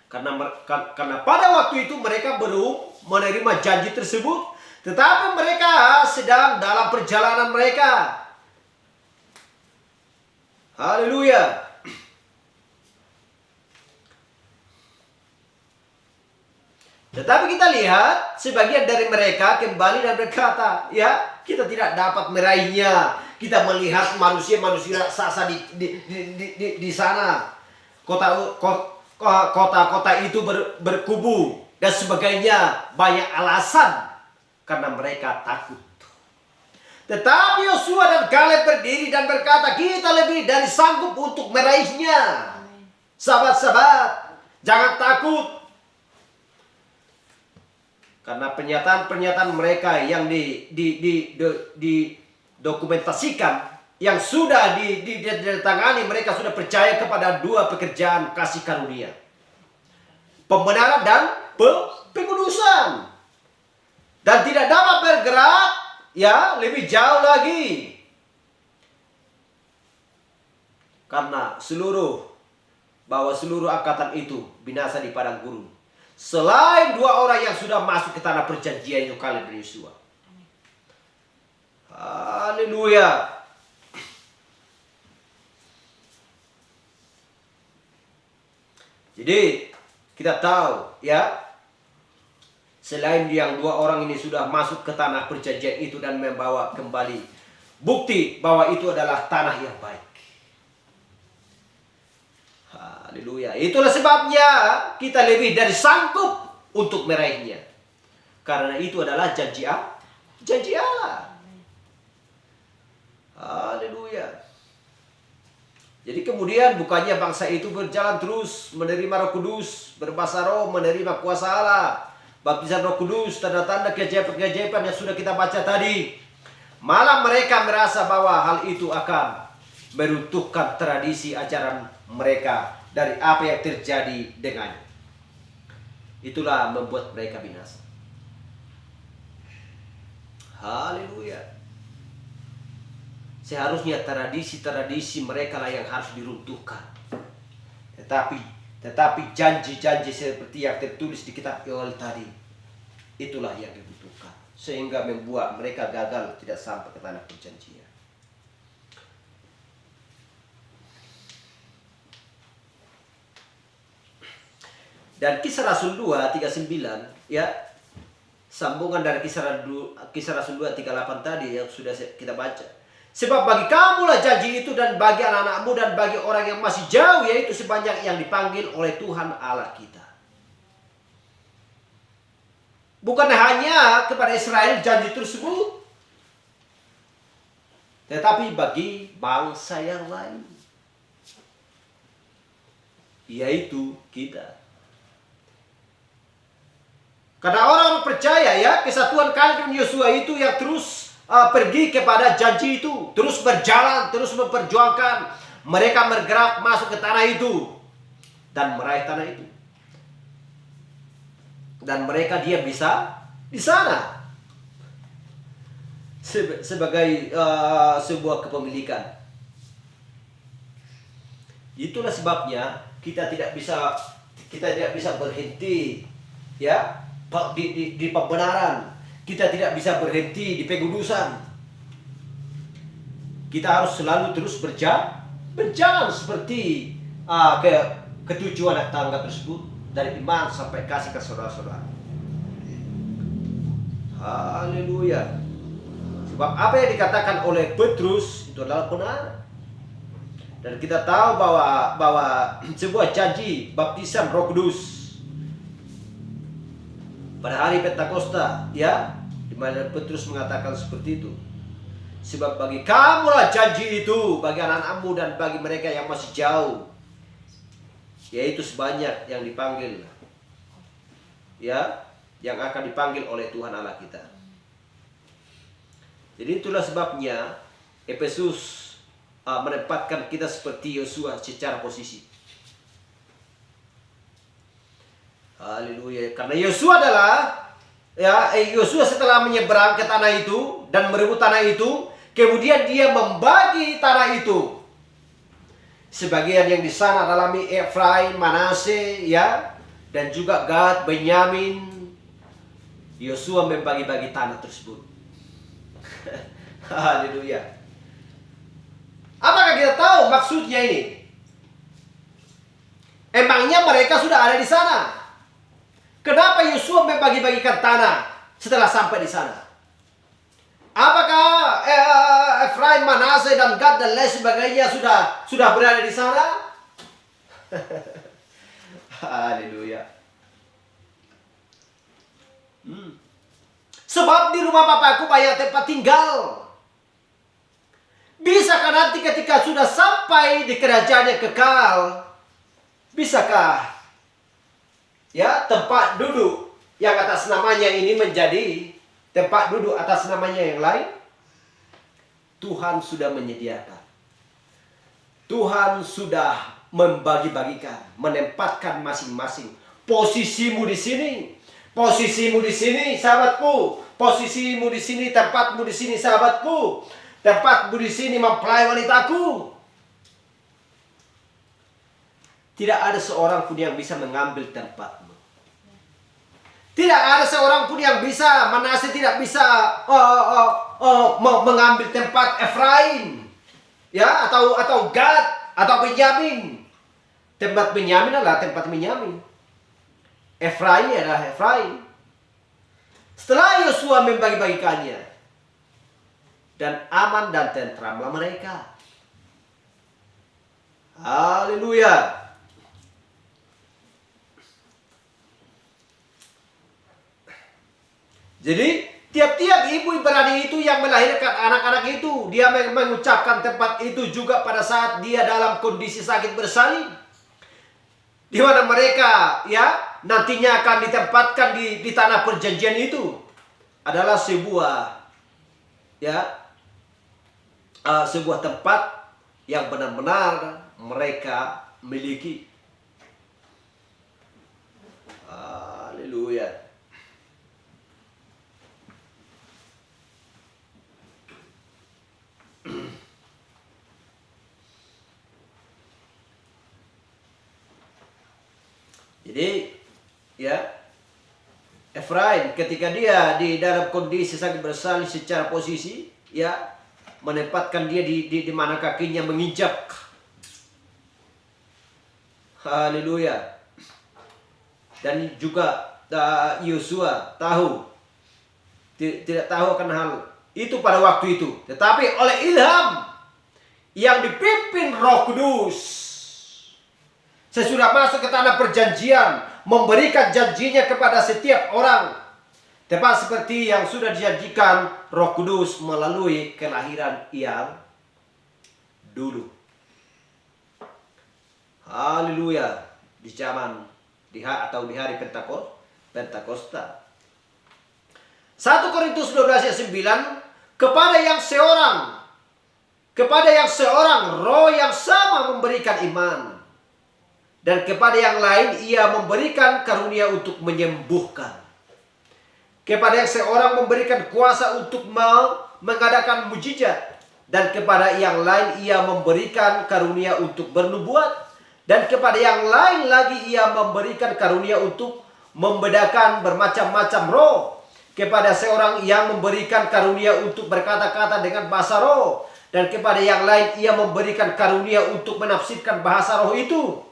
Karena pada waktu itu mereka belum menerima janji tersebut, tetapi mereka sedang dalam perjalanan mereka. Haleluya. Tetapi kita lihat sebagian dari mereka kembali dan berkata, ya, kita tidak dapat meraihnya. Kita melihat manusia-manusia raksasa di sana. Kota-kota itu berkubu dan sebagainya, banyak alasan karena mereka takut. Tetapi Yosua dan Kaleb berdiri dan berkata, kita lebih dari sanggup untuk meraihnya. Sahabat-sahabat, jangan takut. Karena pernyataan-pernyataan mereka yang didokumentasikan, yang sudah ditangani, mereka sudah percaya kepada dua pekerjaan kasih karunia. Pembenaran dan pengudusan. Dan tidak dapat bergerak, ya, lebih jauh lagi. Karena seluruh angkatan itu binasa di padang gurun. Selain dua orang yang sudah masuk ke tanah perjanjian, itu Kaleb dan Yosua. Haleluya. Jadi kita tahu, ya, selain yang dua orang ini sudah masuk ke tanah perjanjian itu dan membawa kembali bukti bahwa itu adalah tanah yang baik. Haleluya. Itulah sebabnya kita lebih dari sanggup untuk meraihnya. Karena itu adalah janji Allah. Haleluya. Jadi kemudian bukannya bangsa itu berjalan terus menerima Roh Kudus, berbahasa roh, menerima kuasa Allah, baptisan Roh Kudus, tanda-tanda keajaiban-keajaiban yang sudah kita baca tadi. Malah mereka merasa bahwa hal itu akan meruntuhkan tradisi ajaran mereka dari apa yang terjadi dengannya. Itulah membuat mereka binasa. Haleluya. Seharusnya tradisi-tradisi mereka lah yang harus diruntuhkan. Tetapi janji-janji seperti yang tertulis di kitab Yoel tadi, itulah yang dibutuhkan. Sehingga membuat mereka gagal tidak sampai ke tanah perjanjian. Dan Kisah Rasul 2:39, ya, sambungan dari Kisah Rasul 2:38 tadi yang sudah kita baca. Sebab bagi kamulah janji itu, dan bagi anak-anakmu, dan bagi orang yang masih jauh, yaitu sebanyak yang dipanggil oleh Tuhan Allah kita. Bukan hanya kepada Israel janji tersebut, tetapi bagi bangsa yang lain, yaitu kita. Karena orang percaya, ya, kesatuan Kaleb dan Yosua itu yang terus pergi kepada janji itu, terus berjalan, terus memperjuangkan. Mereka bergerak masuk ke tanah itu dan meraih tanah itu. Dan mereka diam bisa di sana sebagai sebuah kepemilikan. Itulah sebabnya kita tidak bisa berhenti, ya, di pembenaran. Kita tidak bisa berhenti di pengudusan. Kita harus selalu terus berjalan seperti ketujuh anak tangga tersebut, dari iman sampai kasih ke saudara-saudara. Haleluya. Sebab apa yang dikatakan oleh Petrus itu adalah benar. Dan kita tahu bahwa sebuah janji baptisan Roh Kudus pada hari Pentakosta, ya, di mana Petrus mengatakan seperti itu. Sebab bagi kamulah janji itu, bagi anak-anakmu dan bagi mereka yang masih jauh, yaitu sebanyak yang dipanggil, ya, yang akan dipanggil oleh Tuhan Allah kita. Jadi itulah sebabnya Efesus menempatkan kita seperti Yosua secara posisi. Haleluya. Karena Yosua adalah, ya, Yosua setelah menyeberang ke tanah itu dan merebut tanah itu, kemudian dia membagi tanah itu. Sebagian yang di sana adalah Efraim, Manase, ya, dan juga Gad, Benyamin. Yosua membagi-bagi tanah tersebut. Haleluya. Apakah kita tahu maksudnya ini? Emangnya mereka sudah ada di sana? Kenapa Yosua membagi-bagikan tanah setelah sampai di sana? Apakah Efraim, Manase, dan Gad dan lain sebagainya sudah berada di sana? Haleluya. Sebab di rumah Bapakku banyak tempat tinggal. Bisakah nanti ketika sudah sampai di kerajaan yang kekal, bisakah, ya, tempat duduk yang atas namanya ini menjadi tempat duduk atas namanya yang lain? Tuhan sudah menyediakan. Tuhan sudah membagi-bagikan, menempatkan masing-masing. Posisimu di sini, posisimu di sini, sahabatku. Posisimu di sini, tempatmu di sini, sahabatku. Tempatmu di sini mempelai wanitaku. Tidak ada seorang pun yang bisa mengambil tempatmu. Tidak ada seorang pun yang bisa, Manase tidak bisa mengambil tempat Efraim, ya, atau Gad atau Benyamin. Tempat Benyamin adalah tempat Benyamin. Efraim adalah Efraim. Setelah Yosua membagi-bagikannya, dan aman dan tentramlah mereka. Haleluya. Jadi tiap-tiap ibu Ibrani itu yang melahirkan anak-anak itu, dia mengucapkan tempat itu juga pada saat dia dalam kondisi sakit bersalin, di mana mereka, ya, nantinya akan ditempatkan di tanah perjanjian itu adalah sebuah, ya, sebuah tempat yang benar-benar mereka miliki. Haleluya. Jadi, ya, Efraim ketika dia di dalam kondisi sakit bersalin secara posisi, ya, menempatkan dia di mana kakinya menginjak. Haleluya. Dan juga Yosua tahu, tidak tahu akan hal itu pada waktu itu, tetapi oleh ilham yang dipimpin Roh Kudus, sesudah masuk ke tanah perjanjian, memberikan janjinya kepada setiap orang, tepat seperti yang sudah dijanjikan Roh Kudus melalui kelahiran yang dulu. Haleluya. Di zaman atau di hari Pentakosta. 1 Korintus 12 ayat 9, kepada yang seorang roh yang sama memberikan iman, dan kepada yang lain ia memberikan karunia untuk menyembuhkan. Kepada yang seorang memberikan kuasa untuk mengadakan mujizat, dan kepada yang lain ia memberikan karunia untuk bernubuat, dan kepada yang lain lagi ia memberikan karunia untuk membedakan bermacam-macam roh. Kepada seorang yang memberikan karunia untuk berkata-kata dengan bahasa roh, dan kepada yang lain ia memberikan karunia untuk menafsirkan bahasa roh itu.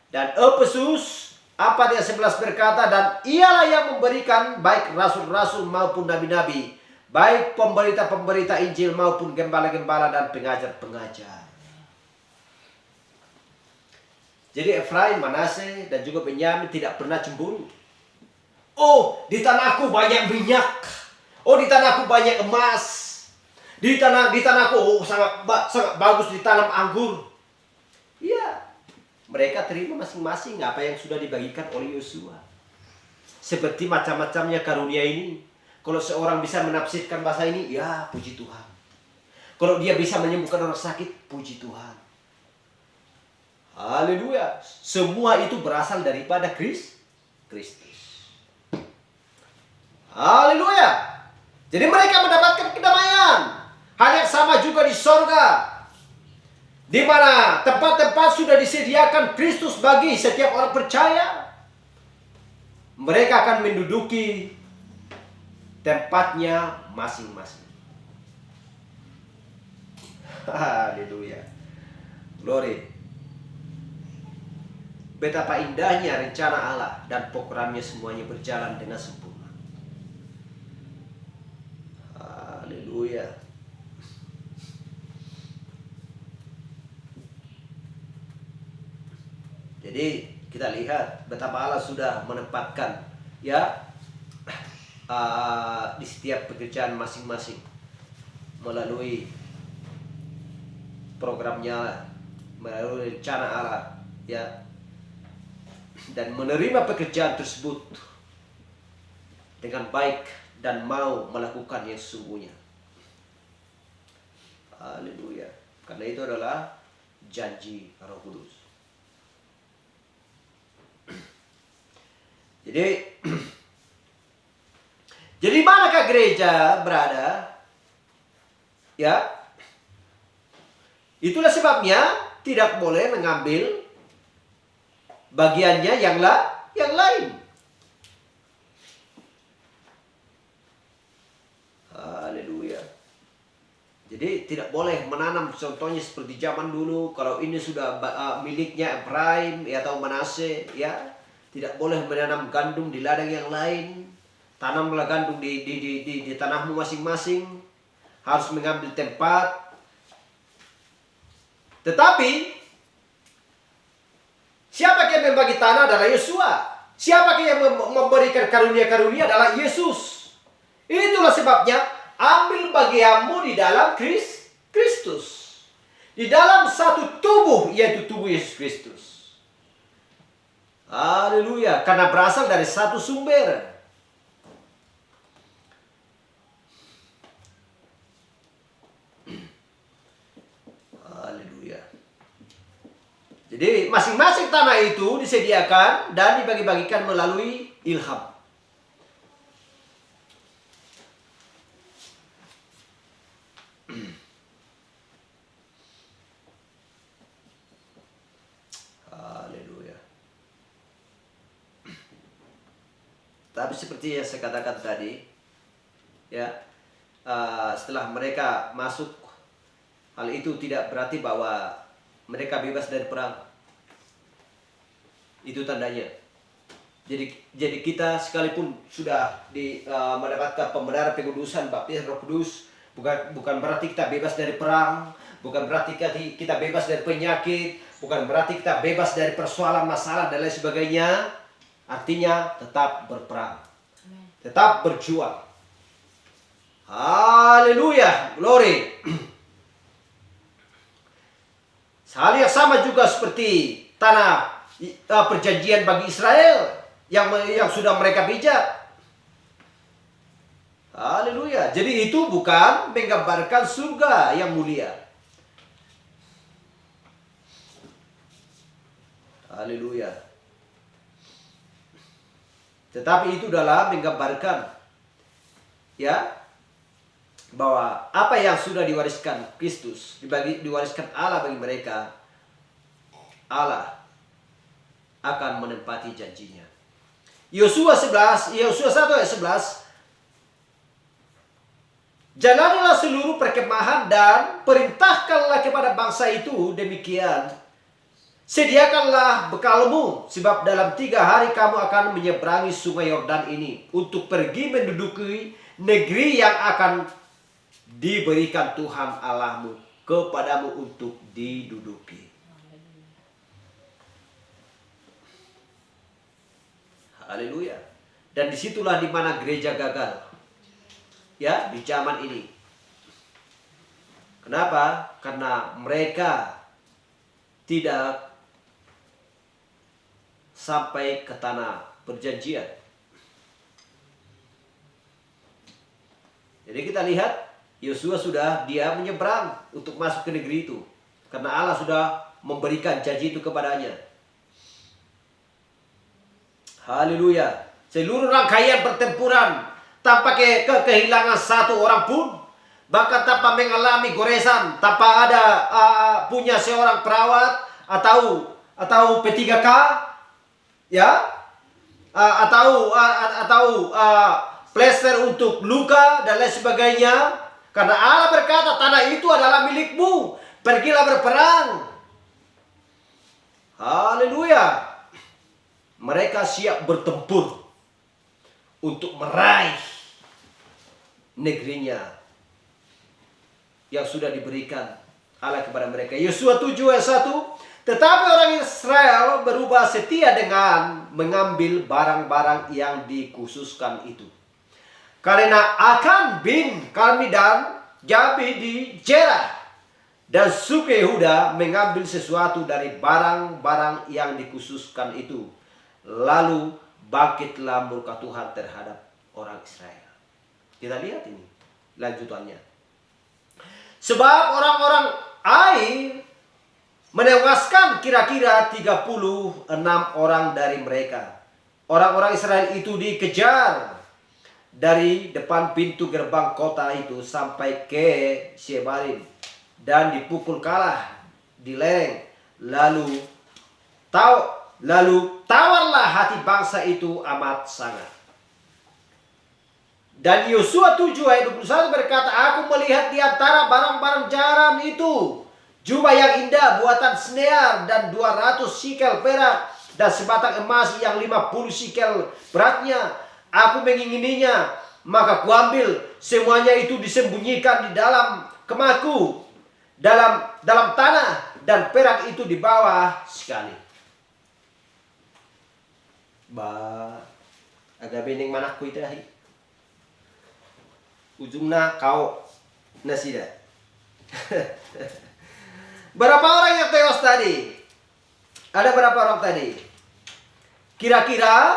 Dan Efesus 4 ayat 11 berkata, dan ialah yang memberikan baik rasul-rasul maupun nabi-nabi, baik pemberita-pemberita Injil maupun gembala-gembala dan pengajar-pengajar. Jadi Efraim, Manase, dan juga Benyamin tidak pernah cemburu. Oh, di tanahku banyak minyak. Oh, di tanahku banyak emas. Di tanahku sangat bagus ditanam anggur. Iya, mereka terima masing-masing apa yang sudah dibagikan oleh Yosua. Seperti macam-macamnya karunia ini. Kalau seorang bisa menafsirkan bahasa ini, ya puji Tuhan. Kalau dia bisa menyembuhkan orang sakit, puji Tuhan. Haleluya. Semua itu berasal daripada Kristus. Haleluya. Jadi mereka mendapatkan kedamaian. Hal yang sama juga di sorga, di mana tempat-tempat sudah disediakan Kristus bagi setiap orang percaya. Mereka akan menduduki tempatnya masing-masing. Haleluya. Glory. Betapa indahnya rencana Allah dan programnya semuanya berjalan dengan sempurna. Haleluya. Jadi kita lihat betapa Allah sudah menempatkan di setiap pekerjaan masing-masing melalui programnya, melalui rencana Allah, ya, dan menerima pekerjaan tersebut dengan baik dan mau melakukan yang sesungguhnya. Haleluya. Karena itu adalah janji Roh Kudus. Jadi manakah gereja berada? Ya, itulah sebabnya tidak boleh mengambil bagiannya yang lain. Haleluya. Jadi tidak boleh menanam contohnya seperti zaman dulu. Kalau ini sudah miliknya Efraim atau Manase, ya, tidak boleh menanam gandum di ladang yang lain. Tanamlah gandum di tanahmu masing-masing. Harus mengambil tempat. Tetapi siapa yang membagi tanah adalah Yosua. Siapa yang memberikan karunia-karunia adalah Yesus. Itulah sebabnya ambil bagianmu di dalam Kristus. Di dalam satu tubuh, yaitu tubuh Yesus Kristus. Haleluya, karena berasal dari satu sumber. Haleluya. Jadi masing-masing tanah itu disediakan dan dibagi-bagikan melalui ilham. Tapi seperti yang saya katakan tadi, ya, setelah mereka masuk, hal itu tidak berarti bahwa mereka bebas dari perang. Itu tandanya. Jadi kita sekalipun sudah mendapatkan pembenaran pengudusan baptis Roh Kudus, bukan berarti kita bebas dari perang, bukan berarti kita bebas dari penyakit, bukan berarti kita bebas dari persoalan masalah dan lain sebagainya. Artinya tetap berperang, tetap berjuang. Haleluya, glory. Hal yang sama juga seperti tanah perjanjian bagi Israel yang sudah mereka pijak. Haleluya. Jadi itu bukan menggambarkan surga yang mulia. Haleluya. Tetapi itu adalah menggambarkan, ya, bahwa apa yang sudah diwariskan Kristus, diwariskan Allah bagi mereka, Allah akan menempati janjinya. Yosua 1 ayat 11. Jalanilah seluruh perkemahan dan perintahkanlah kepada bangsa itu demikian. Sediakanlah bekalmu, sebab dalam 3 hari kamu akan menyeberangi sungai Yordan ini untuk pergi menduduki negeri yang akan diberikan Tuhan Allahmu kepadamu untuk diduduki. Haleluya. Dan disitulah di mana gereja gagal. Ya, di zaman ini. Kenapa? Karena mereka tidak sampai ke tanah perjanjian. Jadi kita lihat Yosua sudah dia menyeberang untuk masuk ke negeri itu. Karena Allah sudah memberikan janji itu kepadanya. Haleluya. Seluruh rangkaian pertempuran tanpa kehilangan satu orang pun. Bahkan tanpa mengalami goresan. Tanpa ada punya seorang perawat atau P3K. Ya, atau plester untuk luka dan lain sebagainya. Karena Allah berkata tanah itu adalah milikmu, pergilah berperang. Haleluya. Mereka siap bertempur untuk meraih negerinya yang sudah diberikan Allah kepada mereka. Yosua 7 ayat 1. Tetapi orang Israel berubah setia dengan mengambil barang-barang yang dikhususkan itu. Karena Akan bin Karmi dan Jabi di Jerah dan suku Yehuda mengambil sesuatu dari barang-barang yang dikhususkan itu. Lalu bangkitlah murka Tuhan terhadap orang Israel. Kita lihat ini lanjutannya. Sebab orang-orang Ai menewaskan kira-kira 36 orang dari mereka. Orang-orang Israel itu dikejar dari depan pintu gerbang kota itu sampai ke Shebarim dan dipukul kalah di lereng. Lalu tawarlah hati bangsa itu amat sangat. Dan Yosua 7 ayat 21 berkata, aku melihat di antara barang-barang jaran itu jubah yang indah buatan Snear dan 200 sikel perak dan sebatang emas yang 50 sikel beratnya. Aku mengingininya, maka kuambil semuanya itu disembunyikan di dalam kemahku, dalam tanah, dan perak itu di bawah sekali. Agak bening manakku itu ahi. Ujungnya kau nasida. Berapa orang yang tewas tadi? Ada berapa orang tadi? Kira-kira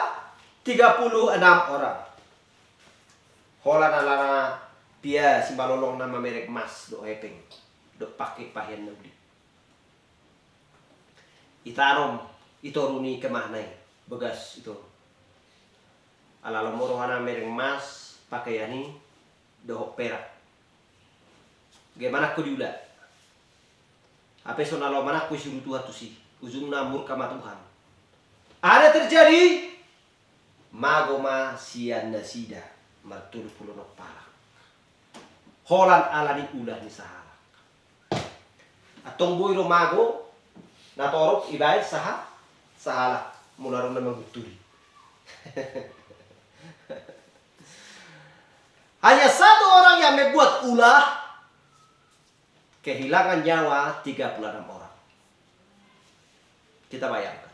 36 orang. Hola dia si balolong nama merek mas do hepeng. Do pakai pahian nabi. Itarom itoruni kemana ya? Begas itu. Ala lomorohana merek mas pakai yani do perak. Gimana ku diulah? Apa sonalo mana ku suruh Tuhan tu si ujungna murka Tuhan. Ada terjadi magoma sianda sida martul pulono palak. Holan ala di ulah ni sahala. Atong boy mago natorok ibaid sahala mularon na magutuli. Hanya satu orang yang membuat ulah kehilangan nyawa 36 orang. Kita bayangkan.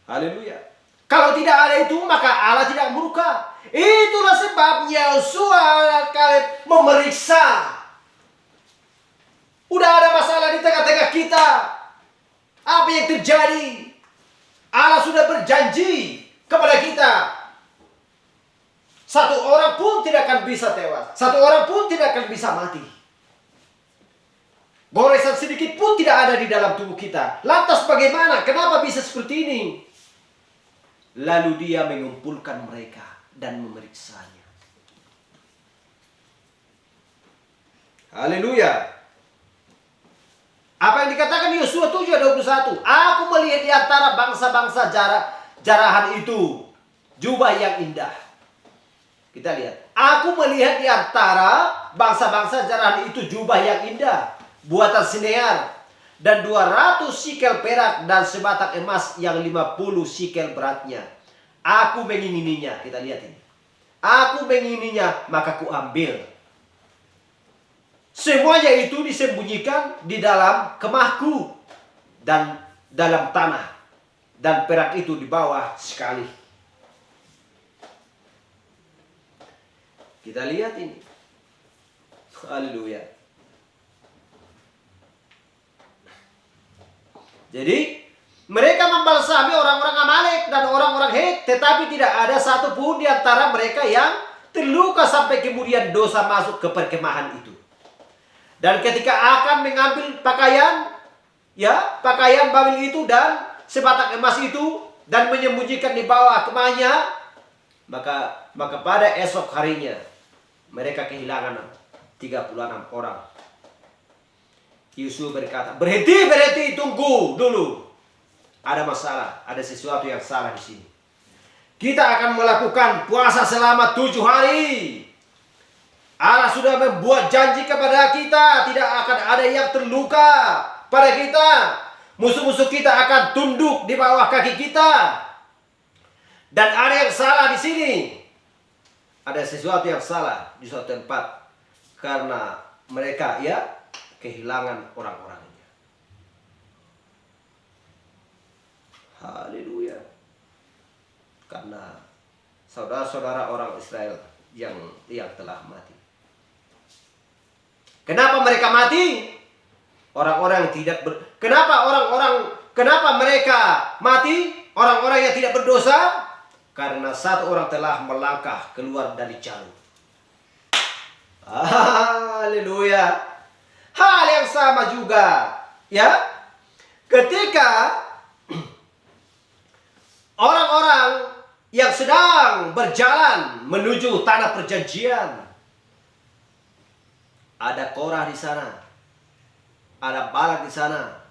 Haleluya. Kalau tidak ada itu maka Allah tidak murka. Itulah sebabnya Yosua Kaleb memeriksa. Udah ada masalah di tengah-tengah kita. Apa yang terjadi? Allah sudah berjanji kepada kita. Satu orang pun tidak akan bisa tewas. Satu orang pun tidak akan bisa mati. Goresan sedikit pun tidak ada di dalam tubuh kita. Lantas bagaimana? Kenapa bisa seperti ini? Lalu dia mengumpulkan mereka dan memeriksanya. Haleluya. Apa yang dikatakan Yosua 7 ayat 21? Aku melihat di antara bangsa-bangsa jarahan itu jubah yang indah. Kita lihat. Aku melihat di antara bangsa-bangsa jarahan itu jubah yang indah buatan Sinear dan 200 sikel perak dan sebatang emas yang 50 sikel beratnya. Aku mengingininya. Kita lihat ini. Aku mengingininya, maka kuambil. Semuanya itu disembunyikan di dalam kemahku dan dalam tanah. Dan perak itu di bawah sekali. Kita lihat ini. Haleluya. Jadi mereka membalsami orang-orang Amalek dan orang-orang Het, tetapi tidak ada satupun di antara mereka yang terluka sampai kemudian dosa masuk ke perkemahan itu. Dan ketika akan mengambil pakaian, ya, pakaian Babil itu dan sebatang emas itu dan menyembunyikan di bawah kemahnya, maka pada esok harinya mereka kehilangan 36 orang. Yosua berkata, berhenti, tunggu dulu. Ada masalah, ada sesuatu yang salah di sini. Kita akan melakukan puasa selama 7 hari. Allah sudah membuat janji kepada kita, tidak akan ada yang terluka pada kita. Musuh-musuh kita akan tunduk di bawah kaki kita. Dan ada yang salah di sini. Ada sesuatu yang salah di suatu tempat. Karena mereka kehilangan orang-orangnya. Haleluya. Karena saudara-saudara orang Israel yang telah mati. Kenapa mereka mati? Orang-orang yang tidak kenapa mereka mati? Orang-orang yang tidak berdosa? Karena satu orang telah melangkah keluar dari jalur. Haleluya. Hal yang sama juga, ya. Ketika orang-orang yang sedang berjalan menuju tanah perjanjian, ada Korah di sana, ada Balak di sana,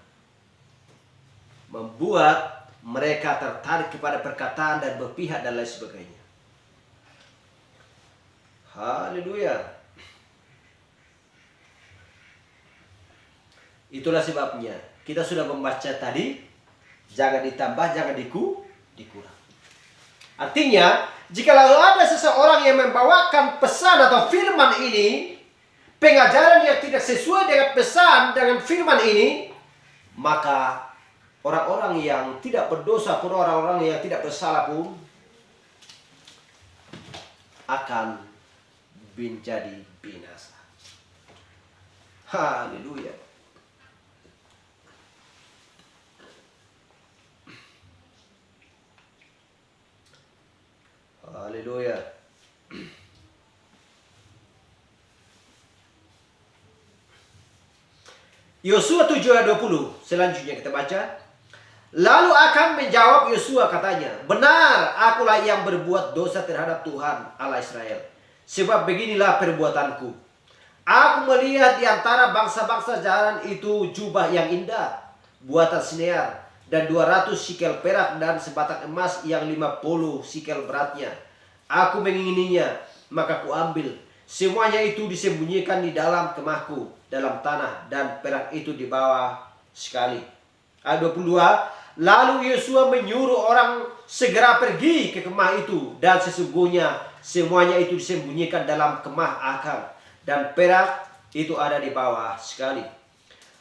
membuat mereka tertarik kepada perkataan dan berpihak dan lain sebagainya. Haleluya. Itulah sebabnya kita sudah membaca tadi, jangan ditambah, jangan dikurang. Artinya, jika ada seseorang yang membawakan pesan atau firman ini, pengajaran yang tidak sesuai dengan pesan dengan firman ini, maka orang-orang yang tidak berdosa pun, orang-orang yang tidak bersalah pun akan menjadi binasa. Haleluya. Haleluya. Yosua 7 ayat 20. Selanjutnya kita baca. Lalu akan menjawab Yosua katanya, benar, akulah yang berbuat dosa terhadap Tuhan Allah Israel. Sebab beginilah perbuatanku. Aku melihat di antara bangsa-bangsa jalan itu jubah yang indah, buatan Sinear, dan 200 sikel perak dan sebatang emas yang 50 sikel beratnya. Aku mengingininya, maka kuambil. Semuanya itu disembunyikan di dalam kemahku, dalam tanah, dan perak itu di bawah sekali. Ayat 22. Lalu Yosua menyuruh orang segera pergi ke kemah itu, dan sesungguhnya semuanya itu disembunyikan dalam kemah Akan, dan perak itu ada di bawah sekali.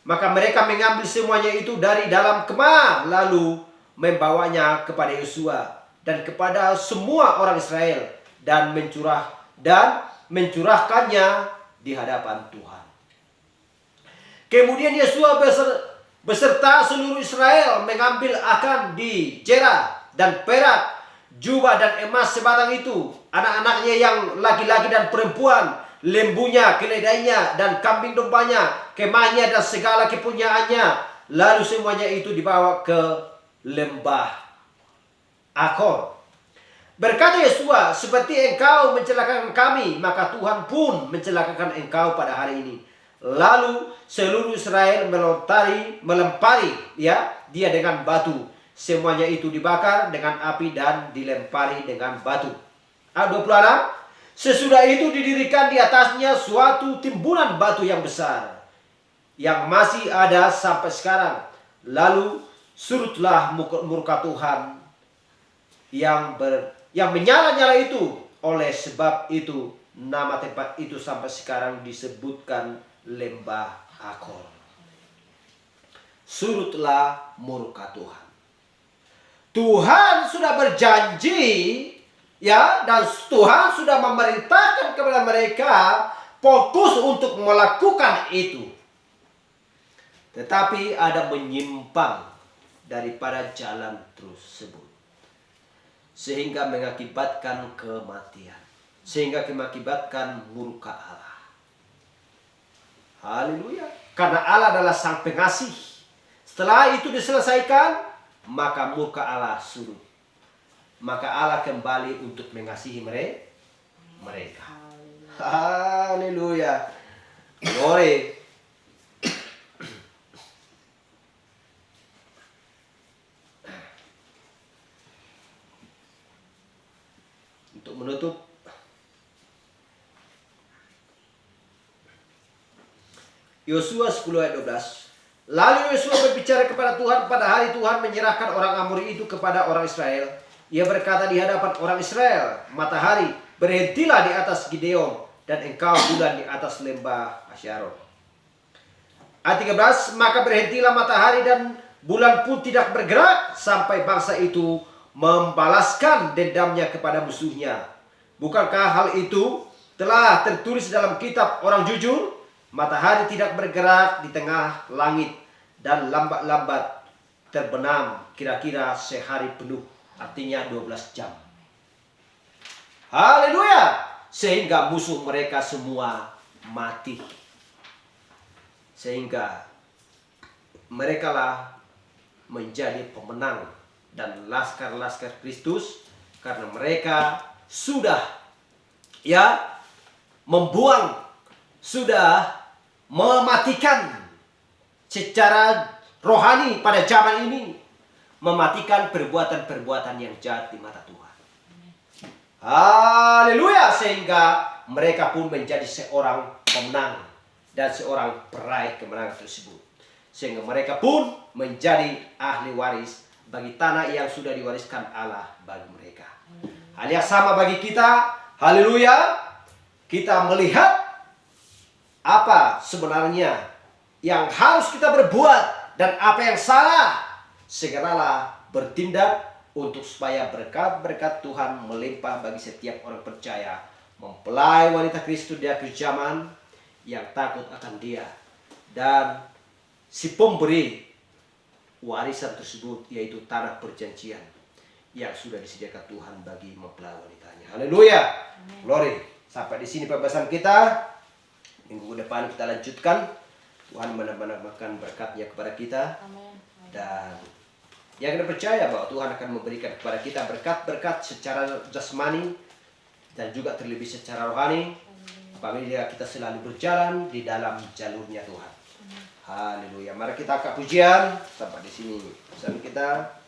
Maka mereka mengambil semuanya itu dari dalam kemah, lalu membawanya kepada Yosua dan kepada semua orang Israel, dan mencurahkannya di hadapan Tuhan. Kemudian Yosua beserta seluruh Israel mengambil Akan di Jerah dan perak, jubah dan emas sebatang itu, anak-anaknya yang laki-laki dan perempuan, lembunya, keledainya, dan kambing dombanya, kemahnya dan segala kepunyaannya. Lalu semuanya itu dibawa ke lembah Akor. Berkata Yosua, seperti engkau mencelakakan kami, maka Tuhan pun mencelakakan engkau pada hari ini. Lalu seluruh Israel melempari dia dengan batu. Semuanya itu dibakar dengan api dan dilempari dengan batu. Ayat 26. Sesudah itu didirikan di atasnya suatu timbunan batu yang besar, yang masih ada sampai sekarang. Lalu surutlah murka Tuhan yang menyala-nyala itu. Oleh sebab itu nama tempat itu sampai sekarang disebutkan lembah Akor. Surutlah murka Tuhan. Tuhan sudah berjanji, ya, dan Tuhan sudah memerintahkan kepada mereka fokus untuk melakukan itu. Tetapi ada menyimpang daripada jalan tersebut, sehingga mengakibatkan kematian, sehingga mengakibatkan murka Allah. Haleluya. Karena Allah adalah sang pengasih. Setelah itu diselesaikan, maka murka Allah surut. Maka Allah kembali untuk mengasihi mereka. Haleluya. Glory. Untuk menutup, Yosua 10 ayat 12. Lalu Yosua berbicara kepada Tuhan pada hari Tuhan menyerahkan orang Amori itu kepada orang Israel. Ia berkata di hadapan orang Israel, matahari, berhentilah di atas Gideon, dan engkau bulan di atas lembah Asyaron. Ayat 13, maka berhentilah matahari dan bulan pun tidak bergerak sampai bangsa itu membalaskan dendamnya kepada musuhnya. Bukankah hal itu telah tertulis dalam kitab orang jujur? Matahari tidak bergerak di tengah langit dan lambat-lambat terbenam kira-kira sehari penuh, artinya 12 jam. Haleluya! Sehingga musuh mereka semua mati. Sehingga mereka lah menjadi pemenang dan laskar-laskar Kristus, karena mereka sudah, ya, membuang, sudah mematikan secara rohani pada zaman ini, mematikan perbuatan-perbuatan yang jahat di mata Tuhan. Haleluya. Sehingga mereka pun menjadi seorang pemenang dan seorang peraih kemenangan tersebut. Sehingga mereka pun menjadi ahli waris bagi tanah yang sudah diwariskan Allah bagi mereka. Hal yang sama bagi kita. Haleluya. Kita melihat apa sebenarnya yang harus kita berbuat dan apa yang salah. Segeralah bertindak untuk supaya berkat-berkat Tuhan melimpah bagi setiap orang percaya, mempelai wanita Kristus di akhir zaman yang takut akan Dia, dan si pemberi warisan tersebut, yaitu tanah perjanjian yang sudah disediakan Tuhan bagi mempelai wanitanya. Haleluya. Glory. Sampai di sini pembahasan kita. Minggu depan kita lanjutkan. Tuhan menambahkan berkatnya kepada kita. Amin. Dan yang kita percaya bahwa Tuhan akan memberikan kepada kita berkat-berkat secara jasmani dan juga terlebih secara rohani, apabila kita selalu berjalan di dalam jalurnya Tuhan. Haleluya. Mari kita angkat pujian. Sampai di sini pesan kita.